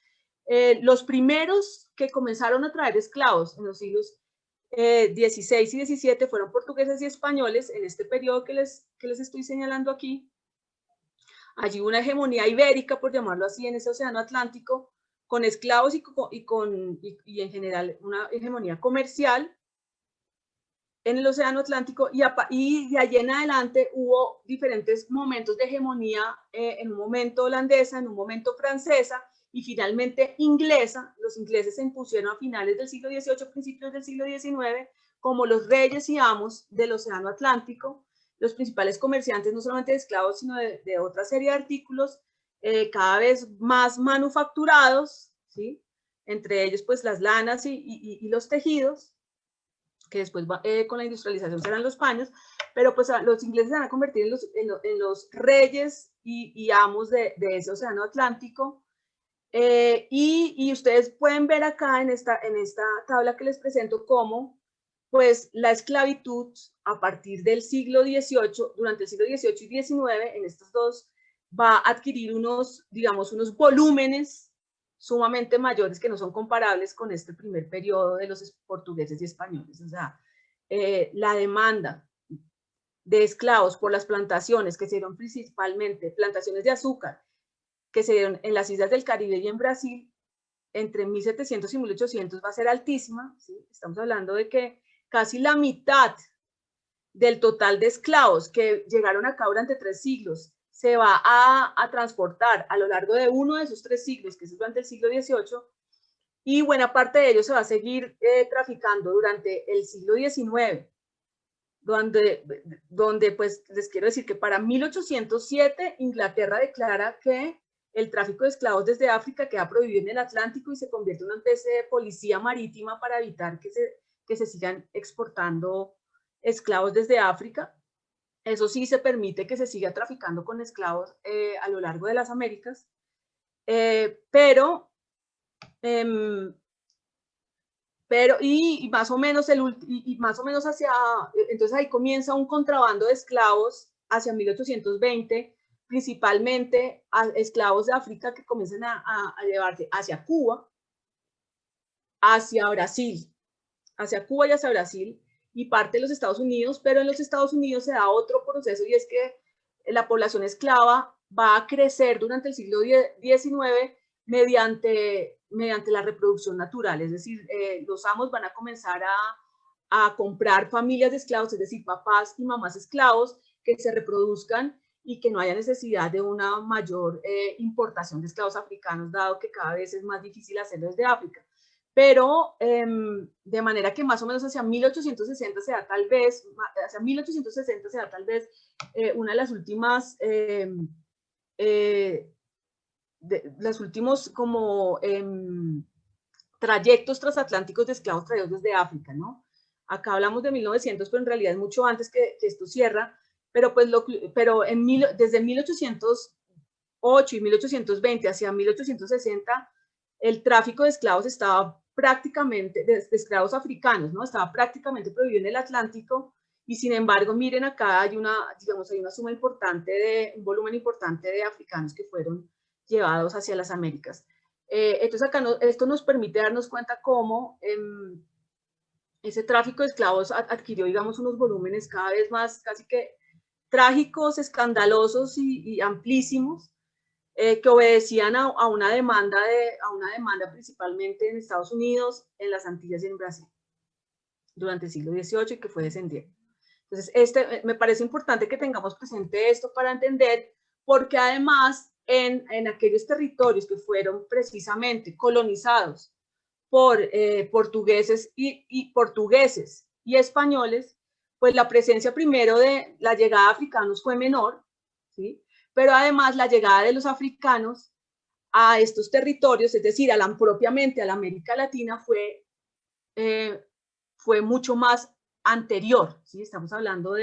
los primeros que comenzaron a traer esclavos en los siglos XVI y XVII fueron portugueses y españoles en este periodo que les estoy señalando aquí. Allí hubo una hegemonía ibérica, por llamarlo así, en ese océano Atlántico, con esclavos y en general una hegemonía comercial en el océano Atlántico, y de allí en adelante hubo diferentes momentos de hegemonía, en un momento holandesa, en un momento francesa y finalmente inglesa. Los ingleses se impusieron a finales del siglo XVIII, principios del siglo XIX, como los reyes y amos del océano Atlántico, los principales comerciantes no solamente de esclavos, sino de otra serie de artículos cada vez más manufacturados, ¿sí? Entre ellos pues las lanas y los tejidos, que después con la industrialización serán los paños, pero pues los ingleses se van a convertir en los reyes y amos de ese océano Atlántico. Y ustedes pueden ver acá en esta tabla que les presento cómo pues la esclavitud a partir del siglo XVIII, durante el siglo XVIII y XIX, en estos dos, va a adquirir unos volúmenes sumamente mayores que no son comparables con este primer periodo de los portugueses y españoles. O sea, la demanda de esclavos por las plantaciones, que se dieron principalmente plantaciones de azúcar, que se dieron en las islas del Caribe y en Brasil, entre 1700 y 1800 va a ser altísima, ¿sí? Estamos hablando de que casi la mitad del total de esclavos que llegaron acá durante 3 siglos se va a transportar a lo largo de uno de esos 3 siglos, que es durante el siglo XVIII, y buena parte de ellos se va a seguir traficando durante el siglo XIX, donde pues les quiero decir que para 1807 Inglaterra declara que el tráfico de esclavos desde África queda prohibido en el Atlántico y se convierte en una especie de policía marítima para evitar que se sigan exportando esclavos desde África. Eso sí, se permite que se siga traficando con esclavos a lo largo de las Américas, pero más o menos hacia, entonces ahí comienza un contrabando de esclavos hacia 1820, principalmente a esclavos de África que comienzan a llevarse hacia Cuba, hacia Cuba y hacia Brasil, y parte de los Estados Unidos, pero en los Estados Unidos se da otro proceso, y es que la población esclava va a crecer durante el siglo XIX mediante la reproducción natural, es decir, los amos van a comenzar a comprar familias de esclavos, es decir, papás y mamás esclavos que se reproduzcan y que no haya necesidad de una mayor importación de esclavos africanos, dado que cada vez es más difícil hacerlo desde África. Pero de manera que más o menos hacia 1860 se da tal vez, hacia 1860 se da tal vez una de las últimas, los últimos como trayectos transatlánticos de esclavos traídos desde África, ¿no? Acá hablamos de 1900, pero en realidad es mucho antes que esto cierra, pero, pues desde 1808 y 1820 hacia 1860, el tráfico de esclavos estaba prácticamente, de esclavos africanos, ¿no? Estaba prácticamente prohibido en el Atlántico, y sin embargo, miren acá hay una, digamos, hay una suma importante, un volumen importante de africanos que fueron llevados hacia las Américas. Entonces acá esto nos permite darnos cuenta cómo ese tráfico de esclavos adquirió, digamos, unos volúmenes cada vez más casi que trágicos, escandalosos y amplísimos, que obedecían a una demanda principalmente en Estados Unidos, en las Antillas y en Brasil durante el siglo XVIII, y que fue descendiendo. Entonces, me parece importante que tengamos presente esto para entender, porque además en aquellos territorios que fueron precisamente colonizados por portugueses y españoles, pues la presencia primero de la llegada de africanos fue menor, ¿sí? Pero además la llegada de los africanos a estos territorios, es decir, propiamente a la América Latina, fue mucho más anterior, ¿sí? Estamos hablando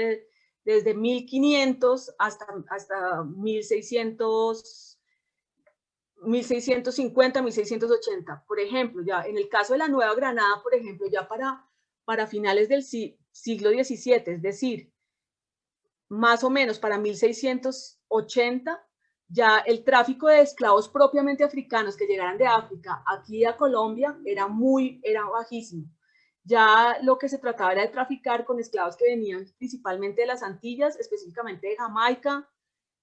desde 1500 hasta 1650, 1680. Por ejemplo, ya en el caso de la Nueva Granada, por ejemplo, ya para finales del siglo XVII, es decir, más o menos para 1680, ya el tráfico de esclavos propiamente africanos que llegaran de África aquí a Colombia era bajísimo. Ya lo que se trataba era de traficar con esclavos que venían principalmente de las Antillas, específicamente de Jamaica,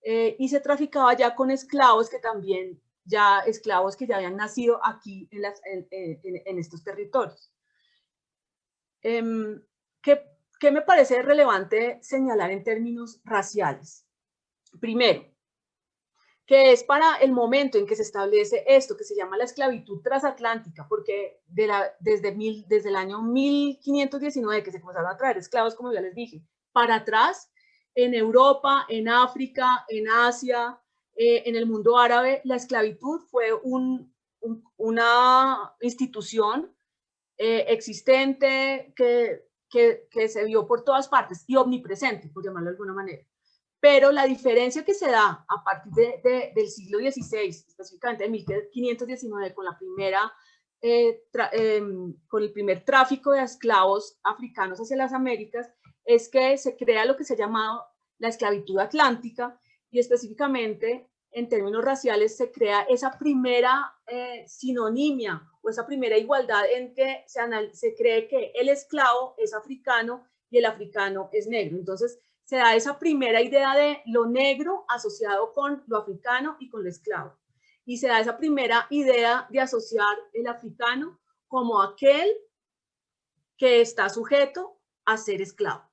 y se traficaba ya con esclavos que ya habían nacido aquí en estos territorios. ¿Qué me parece relevante señalar en términos raciales? Primero, que es para el momento en que se establece esto que se llama la esclavitud transatlántica, porque desde el año 1519 que se comenzaron a traer esclavos, como ya les dije, para atrás, en Europa, en África, en Asia, en el mundo árabe, la esclavitud fue una institución existente que se vio por todas partes y omnipresente, por llamarlo de alguna manera. Pero la diferencia que se da a partir del siglo XVI, específicamente en 1519, con el primer tráfico de esclavos africanos hacia las Américas, es que se crea lo que se ha llamado la esclavitud atlántica, y específicamente en términos raciales se crea esa primera sinonimia o esa primera igualdad en que se cree que el esclavo es africano y el africano es negro. Entonces se da esa primera idea de lo negro asociado con lo africano y con lo esclavo. Y se da esa primera idea de asociar el africano como aquel que está sujeto a ser esclavo.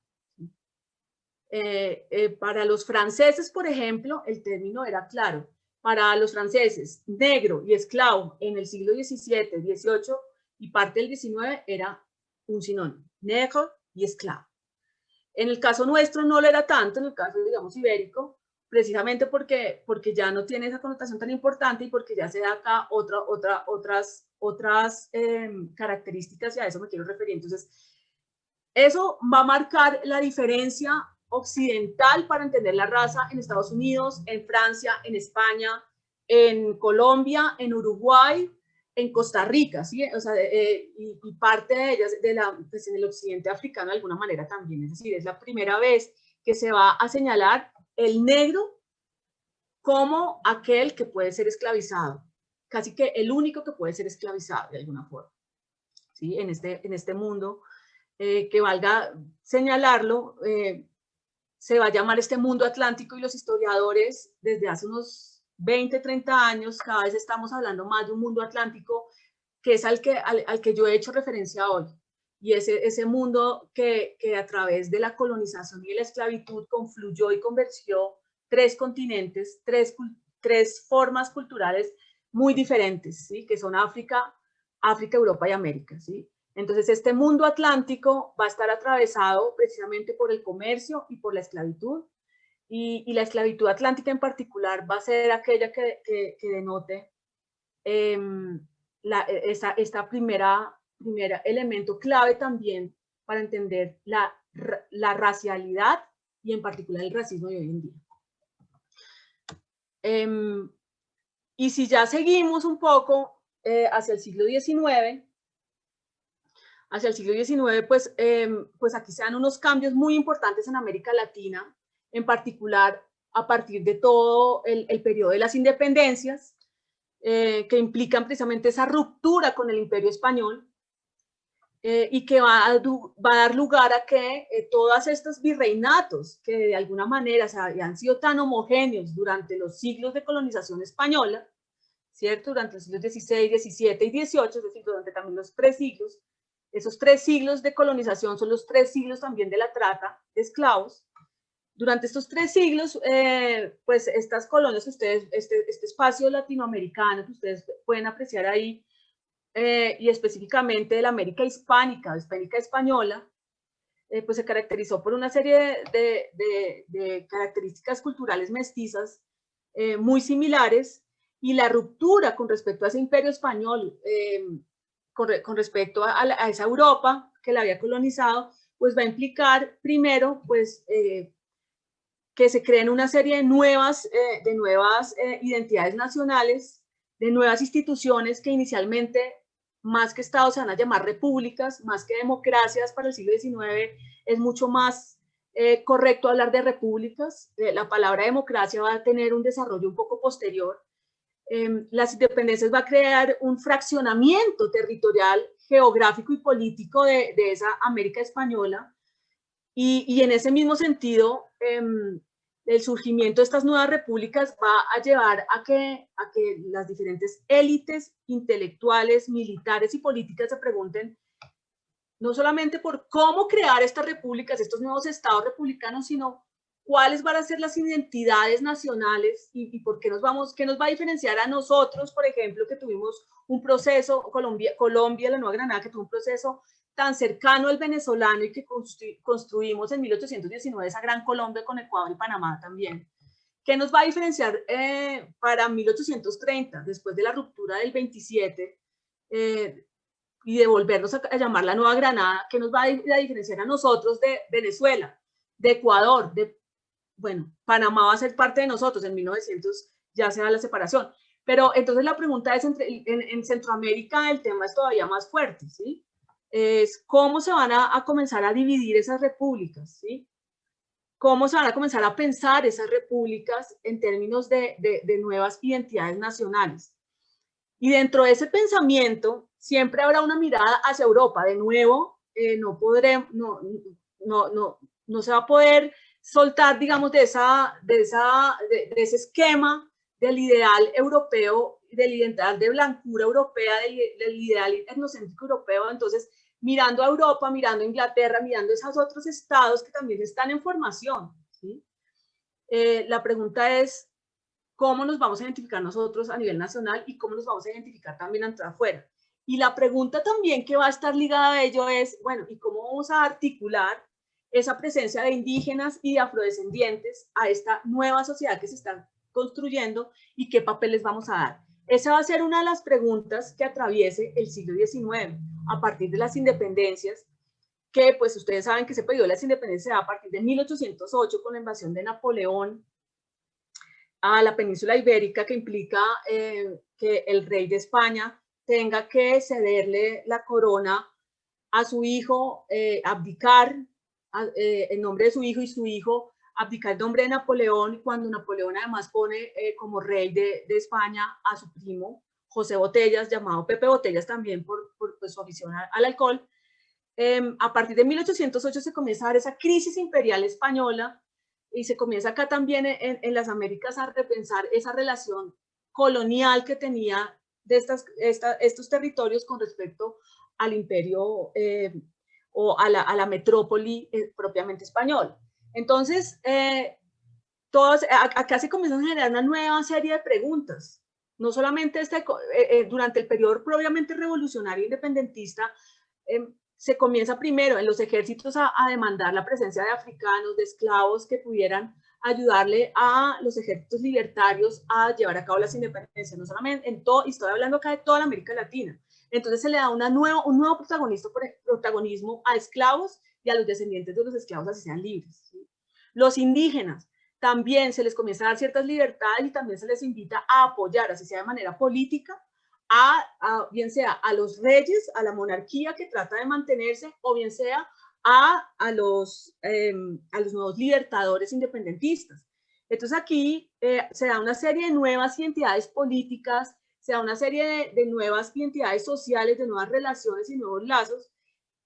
Para los franceses, por ejemplo, el término era claro. Para los franceses, negro y esclavo en el siglo XVII, XVIII y parte del XIX era un sinónimo, negro y esclavo. En el caso nuestro no lo era tanto, en el caso, digamos, ibérico, precisamente porque ya no tiene esa connotación tan importante y porque ya se da acá otras características, y a eso me quiero referir. Entonces, eso va a marcar la diferencia occidental para entender la raza en Estados Unidos, en Francia, en España, en Colombia, en Uruguay, en Costa Rica, ¿sí? O sea, y parte de ellas pues en el occidente africano de alguna manera también. Es decir, es la primera vez que se va a señalar el negro como aquel que puede ser esclavizado, casi que el único que puede ser esclavizado de alguna forma, ¿sí? En este mundo que valga señalarlo, se va a llamar este mundo atlántico, y los historiadores desde hace unos 20, 30 años cada vez estamos hablando más de un mundo atlántico, que es al que yo he hecho referencia hoy, y ese mundo que a través de la colonización y la esclavitud confluyó y convirtió tres continentes, tres formas culturales muy diferentes, ¿sí? Que son África, Europa y América, ¿sí? Entonces, este mundo atlántico va a estar atravesado precisamente por el comercio y por la esclavitud, y la esclavitud atlántica en particular va a ser aquella que denote esta primera elemento clave también para entender la racialidad y en particular el racismo de hoy en día. Y si ya seguimos un poco hacia el siglo XIX, pues aquí se dan unos cambios muy importantes en América Latina, en particular a partir de todo el periodo de las independencias, que implican precisamente esa ruptura con el Imperio Español, y que va a dar lugar a que todos estos virreinatos, que de alguna manera han sido tan homogéneos durante los siglos de colonización española, ¿cierto? Durante los siglos XVI, XVII y XVIII, es decir, durante también los 3 siglos, esos 3 siglos de colonización son los 3 siglos también de la trata de esclavos. Durante estos 3 siglos, pues estas colonias, este espacio latinoamericano que ustedes pueden apreciar ahí, y específicamente de la América hispánica, hispánica española, pues se caracterizó por una serie de características culturales mestizas muy similares, y la ruptura con respecto a ese imperio español, con respecto a esa Europa que la había colonizado, pues va a implicar primero, pues, que se creen una serie de nuevas identidades nacionales, de nuevas instituciones que inicialmente, más que estados, se van a llamar repúblicas, más que democracias. Para el siglo XIX es mucho más correcto hablar de repúblicas. La palabra democracia va a tener un desarrollo un poco posterior. Las independencias va a crear un fraccionamiento territorial, geográfico y político de esa América española, y en ese mismo sentido, el surgimiento de estas nuevas repúblicas va a llevar a que las diferentes élites intelectuales, militares y políticas se pregunten no solamente por cómo crear estas repúblicas, estos nuevos estados republicanos, sino cuáles van a ser las identidades nacionales y por qué qué nos va a diferenciar a nosotros, por ejemplo, que tuvimos un proceso, Colombia, la Nueva Granada, que tuvo un proceso tan cercano al venezolano y que construimos en 1819 esa gran Colombia con Ecuador y Panamá también. ¿Qué nos va a diferenciar para 1830, después de la ruptura del 27, y de volvernos a llamar la Nueva Granada? ¿Qué nos va a diferenciar a nosotros de Venezuela, de Ecuador, bueno, Panamá va a ser parte de nosotros? En 1900 ya se da la separación. Pero entonces la pregunta es, en Centroamérica el tema es todavía más fuerte, ¿sí? Es cómo se van a comenzar a dividir esas repúblicas, ¿sí? Cómo se van a comenzar a pensar esas repúblicas en términos de nuevas identidades nacionales. Y dentro de ese pensamiento siempre habrá una mirada hacia Europa. De nuevo, no se va a poder soltar, digamos, de ese esquema del ideal europeo, del ideal de blancura europea, del ideal etnocéntrico europeo. Entonces, mirando a Europa, mirando a Inglaterra, mirando a esos otros estados que también están en formación, ¿sí? La pregunta es, ¿cómo nos vamos a identificar nosotros a nivel nacional y cómo nos vamos a identificar también ante afuera? Y la pregunta también que va a estar ligada a ello es, bueno, ¿y cómo vamos a articular esa presencia de indígenas y de afrodescendientes a esta nueva sociedad que se está construyendo, y qué papel les vamos a dar? Esa va a ser una de las preguntas que atraviese el siglo XIX, a partir de las independencias, que pues ustedes saben que ese periodo de las independencias se da a partir de 1808 con la invasión de Napoleón a la península ibérica, que implica que el rey de España tenga que cederle la corona a su hijo, abdicar en nombre de su hijo, y su hijo abdicar el nombre de Napoleón, cuando Napoleón además pone como rey de España a su primo José Botellas, llamado Pepe Botellas también por pues, su afición al alcohol. A partir de 1808 se comienza a dar esa crisis imperial española, y se comienza acá también en las Américas a repensar esa relación colonial que tenía de estos territorios con respecto al imperio o a la metrópoli propiamente español. Entonces, acá se comienzan a generar una nueva serie de preguntas. No solamente durante el periodo propiamente revolucionario independentista, se comienza primero en los ejércitos a demandar la presencia de africanos, de esclavos que pudieran ayudarle a los ejércitos libertarios a llevar a cabo las independencias, no solamente en todo, y estoy hablando acá de toda la América Latina. Entonces se le da un nuevo protagonismo a esclavos y a los descendientes de los esclavos, así sean libres. ¿Sí? Los indígenas también se les comienza a dar ciertas libertades y también se les invita a apoyar, así sea de manera política, bien sea a los reyes, a la monarquía que trata de mantenerse, o bien sea a los nuevos libertadores independentistas. Entonces aquí se da una serie de nuevas identidades políticas, se da una serie de nuevas identidades sociales, de nuevas relaciones y nuevos lazos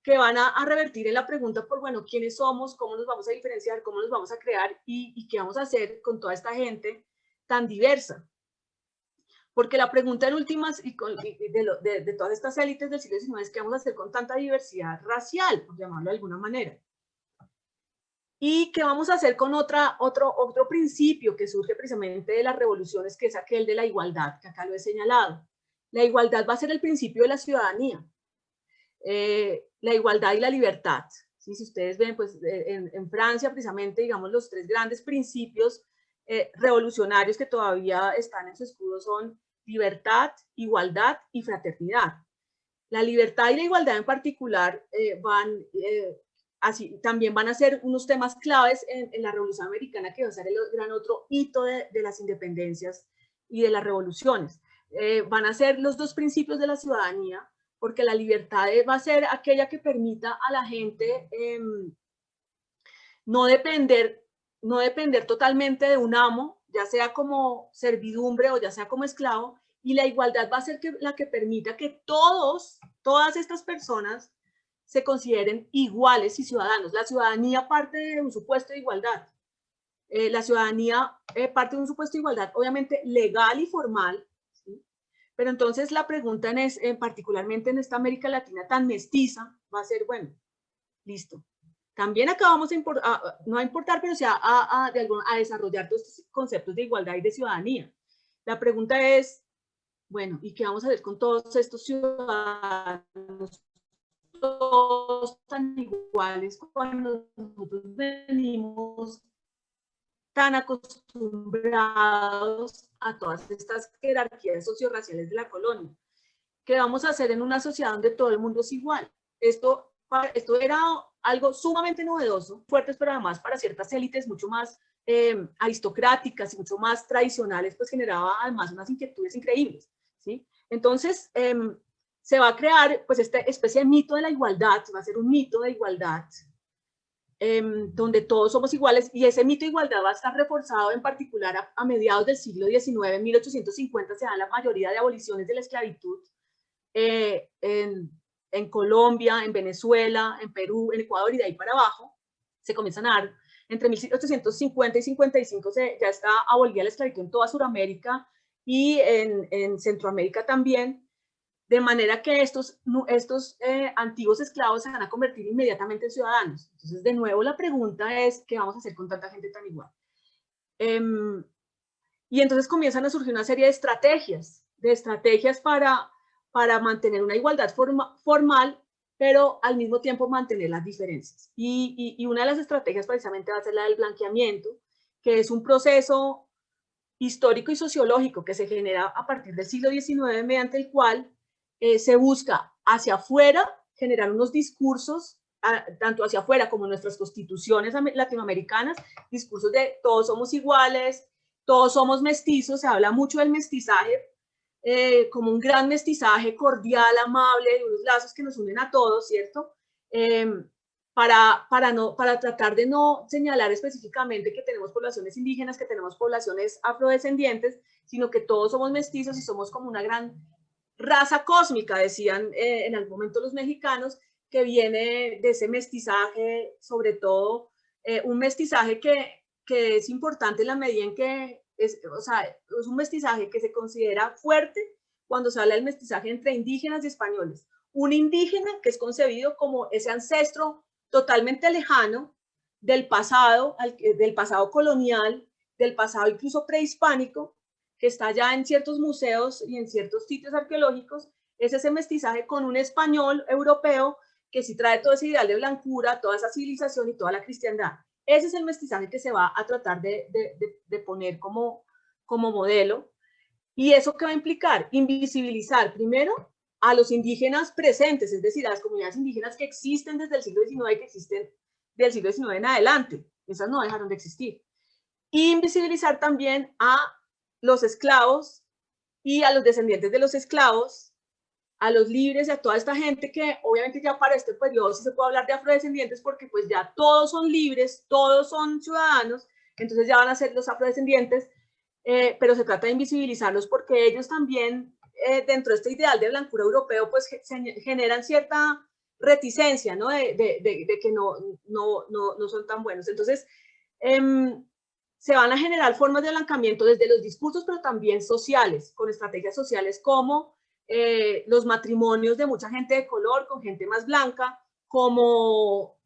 que van a revertir en la pregunta por, bueno, ¿quiénes somos? ¿Cómo nos vamos a diferenciar? ¿Cómo nos vamos a crear? ¿Y qué vamos a hacer con toda esta gente tan diversa? Porque la pregunta en últimas de todas estas élites del siglo XIX es qué vamos a hacer con tanta diversidad racial, por llamarlo de alguna manera. ¿Y qué vamos a hacer con otro principio que surge precisamente de las revoluciones, que es aquel de la igualdad, que acá lo he señalado? La igualdad va a ser el principio de la ciudadanía, la igualdad y la libertad. ¿Sí? Si ustedes ven, pues en Francia precisamente, digamos, los tres grandes principios revolucionarios que todavía están en su escudo son libertad, igualdad y fraternidad. La libertad y la igualdad en particular también van a ser unos temas claves en la Revolución Americana, que va a ser el gran otro hito de las independencias y de las revoluciones. Van a ser los dos principios de la ciudadanía, porque la libertad va a ser aquella que permita a la gente no depender totalmente de un amo, ya sea como servidumbre o ya sea como esclavo, y la igualdad va a ser la que permita que todas estas personas se consideren iguales y ciudadanos. La ciudadanía parte de un supuesto de igualdad. La ciudadanía parte de un supuesto de igualdad, obviamente legal y formal, ¿sí? Pero entonces la pregunta particularmente en esta América Latina tan mestiza va a ser, bueno, listo. También acá vamos no a importar, pero sí a desarrollar todos estos conceptos de igualdad y de ciudadanía. La pregunta es, bueno, ¿y qué vamos a hacer con todos estos ciudadanos, todos tan iguales, cuando nosotros venimos tan acostumbrados a todas estas jerarquías sociorraciales de la colonia? ¿Qué vamos a hacer en una sociedad donde todo el mundo es igual? Esto era algo sumamente novedoso, fuertes, pero además para ciertas élites mucho más aristocráticas y mucho más tradicionales, pues generaba además unas inquietudes increíbles, ¿sí? Entonces, se va a crear pues esta especie de mito de la igualdad, va a ser un mito de igualdad, donde todos somos iguales, y ese mito de igualdad va a estar reforzado en particular a mediados del siglo XIX, en 1850 se dan la mayoría de aboliciones de la esclavitud, en Colombia, en Venezuela, en Perú, en Ecuador, y de ahí para abajo se comienzan a dar, entre 1850 y 55 ya está abolida la esclavitud en toda Sudamérica y en Centroamérica también, de manera que estos antiguos esclavos se van a convertir inmediatamente en ciudadanos. Entonces, de nuevo, la pregunta es, ¿qué vamos a hacer con tanta gente tan igual? Y entonces comienzan a surgir una serie de estrategias para mantener una igualdad formal, pero al mismo tiempo mantener las diferencias. Y una de las estrategias precisamente va a ser la del blanqueamiento, que es un proceso histórico y sociológico que se genera a partir del siglo XIX, mediante el cual se busca hacia afuera generar unos discursos, tanto hacia afuera como en nuestras constituciones latinoamericanas, discursos de todos somos iguales, todos somos mestizos, se habla mucho del mestizaje, como un gran mestizaje cordial, amable, de unos lazos que nos unen a todos, ¿cierto? Para tratar de no señalar específicamente que tenemos poblaciones indígenas, que tenemos poblaciones afrodescendientes, sino que todos somos mestizos y somos como una gran raza cósmica, decían en algún momento los mexicanos, que viene de ese mestizaje, sobre todo un mestizaje que es importante en la medida en que es un mestizaje que se considera fuerte cuando se habla del mestizaje entre indígenas y españoles. Un indígena que es concebido como ese ancestro totalmente lejano del pasado colonial, del pasado incluso prehispánico, que está ya en ciertos museos y en ciertos sitios arqueológicos, es ese mestizaje con un español europeo que sí trae todo ese ideal de blancura, toda esa civilización y toda la cristiandad. Ese es el mestizaje que se va a tratar de poner como modelo. ¿Y eso qué va a implicar? Invisibilizar primero a los indígenas presentes, es decir, a las comunidades indígenas que existen desde el siglo XIX y que existen del siglo XIX en adelante. Esas no dejaron de existir. Y invisibilizar también a los esclavos y a los descendientes de los esclavos, a los libres y a toda esta gente que obviamente ya para este periodo sí se puede hablar de afrodescendientes porque pues ya todos son libres, todos son ciudadanos, entonces ya van a ser los afrodescendientes, pero se trata de invisibilizarlos porque ellos también dentro de este ideal de blancura europeo pues generan cierta reticencia, ¿no? De que no son tan buenos. Entonces, se van a generar formas de blancamiento desde los discursos, pero también sociales, con estrategias sociales como los matrimonios de mucha gente de color con gente más blanca, como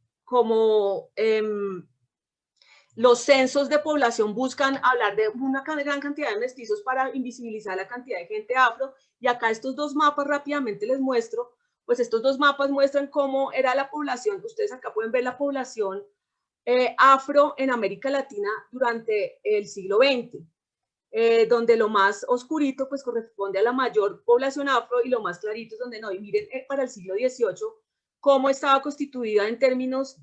los censos de población buscan hablar de una gran cantidad de mestizos para invisibilizar la cantidad de gente afro. Y acá estos dos mapas rápidamente les muestro, pues estos dos mapas muestran cómo era la población. Ustedes acá pueden ver la población afro en América Latina durante el siglo XX. Donde lo más oscurito pues corresponde a la mayor población afro y lo más clarito es donde no. Y miren para el siglo XVIII cómo estaba constituida en términos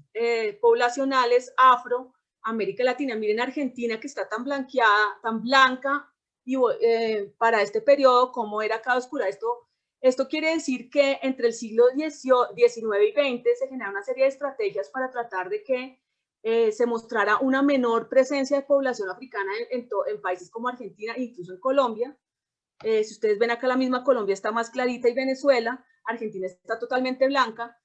poblacionales afro América Latina. Miren Argentina que está tan blanqueada, tan blanca, y para este periodo cómo era cada oscura. Esto quiere decir que entre el siglo XIX y XX se genera una serie de estrategias para tratar de que se mostrara una menor presencia de población africana en países como Argentina, incluso en Colombia. Si ustedes ven acá la misma Colombia está más clarita y Venezuela, Argentina está totalmente blanca,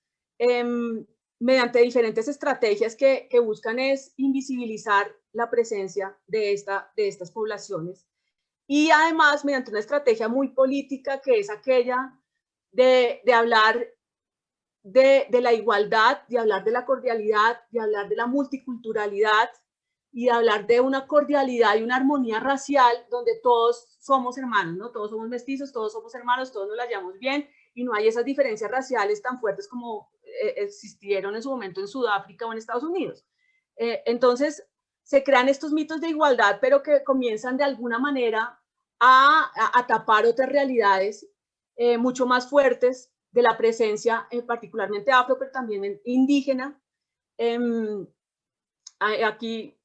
mediante diferentes estrategias que buscan es invisibilizar la presencia de estas poblaciones. Y además mediante una estrategia muy política que es aquella de hablar de la igualdad, de hablar de la cordialidad, de hablar de la multiculturalidad y de hablar de una cordialidad y una armonía racial donde todos somos hermanos, ¿no? Todos somos mestizos, todos somos hermanos, todos nos la llevamos bien y no hay esas diferencias raciales tan fuertes como existieron en su momento en Sudáfrica o en Estados Unidos. Entonces, se crean estos mitos de igualdad, pero que comienzan de alguna manera a tapar otras realidades mucho más fuertes de la presencia particularmente afro, pero también indígena. Aquí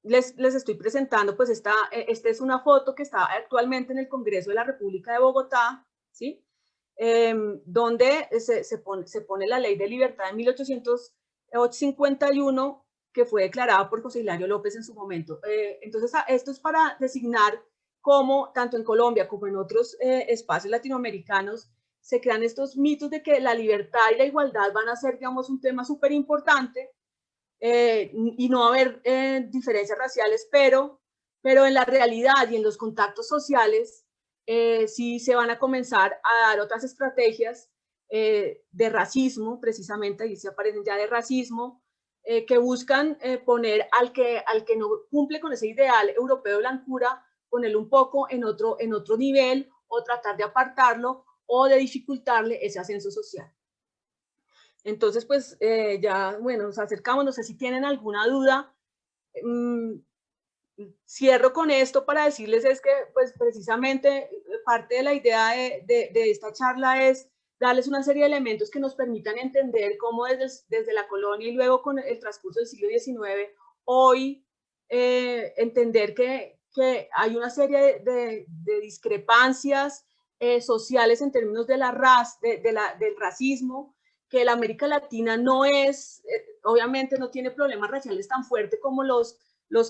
les estoy presentando, pues esta es una foto que está actualmente en el Congreso de la República de Bogotá, ¿sí? Donde se pone la Ley de Libertad de 1851, que fue declarada por José Hilario López en su momento. Entonces, esto es para designar cómo, tanto en Colombia como en otros espacios latinoamericanos, se crean estos mitos de que la libertad y la igualdad van a ser, digamos, un tema súper importante y no va a haber diferencias raciales, pero en la realidad y en los contactos sociales sí se van a comenzar a dar otras estrategias de racismo, precisamente, ahí se aparecen ya de racismo, que buscan poner al que no cumple con ese ideal europeo de blancura, ponerlo un poco en otro nivel o tratar de apartarlo o de dificultarle ese ascenso social. Entonces, pues ya, bueno, nos acercamos, no sé si tienen alguna duda. Cierro con esto para decirles es que, pues precisamente, parte de la idea de esta charla es darles una serie de elementos que nos permitan entender cómo desde la colonia y luego con el transcurso del siglo XIX, hoy entender que hay una serie de discrepancias sociales en términos de la raza, del racismo, que la América Latina no es, obviamente no tiene problemas raciales tan fuertes como los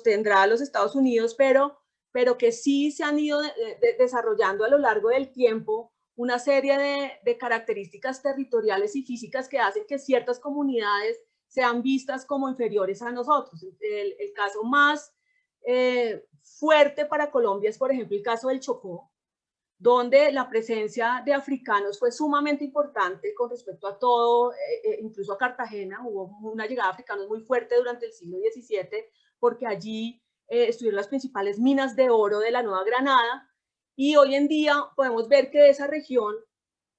tendrá los Estados Unidos, pero que sí se han ido desarrollando a lo largo del tiempo una serie de características territoriales y físicas que hacen que ciertas comunidades sean vistas como inferiores a nosotros. El caso más fuerte para Colombia es, por ejemplo, el caso del Chocó, donde la presencia de africanos fue sumamente importante con respecto a todo, incluso a Cartagena. Hubo una llegada de africanos muy fuerte durante el siglo XVII, porque allí estuvieron las principales minas de oro de la Nueva Granada, y hoy en día podemos ver que esa región,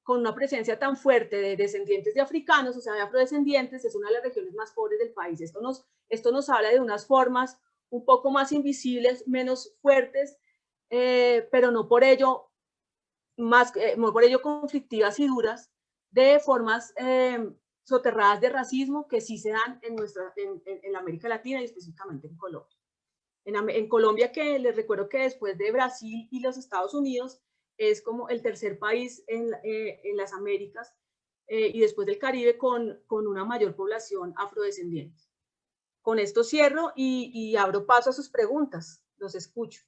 con una presencia tan fuerte de descendientes de africanos, o sea, de afrodescendientes, es una de las regiones más pobres del país. Esto nos habla de unas formas un poco más invisibles, menos fuertes, pero no por ello conflictivas y duras, de formas soterradas de racismo que sí se dan en la América Latina y específicamente en Colombia. En Colombia, que les recuerdo que después de Brasil y los Estados Unidos, es como el tercer país en las Américas y después del Caribe con una mayor población afrodescendiente. Con esto cierro y abro paso a sus preguntas. Los escucho.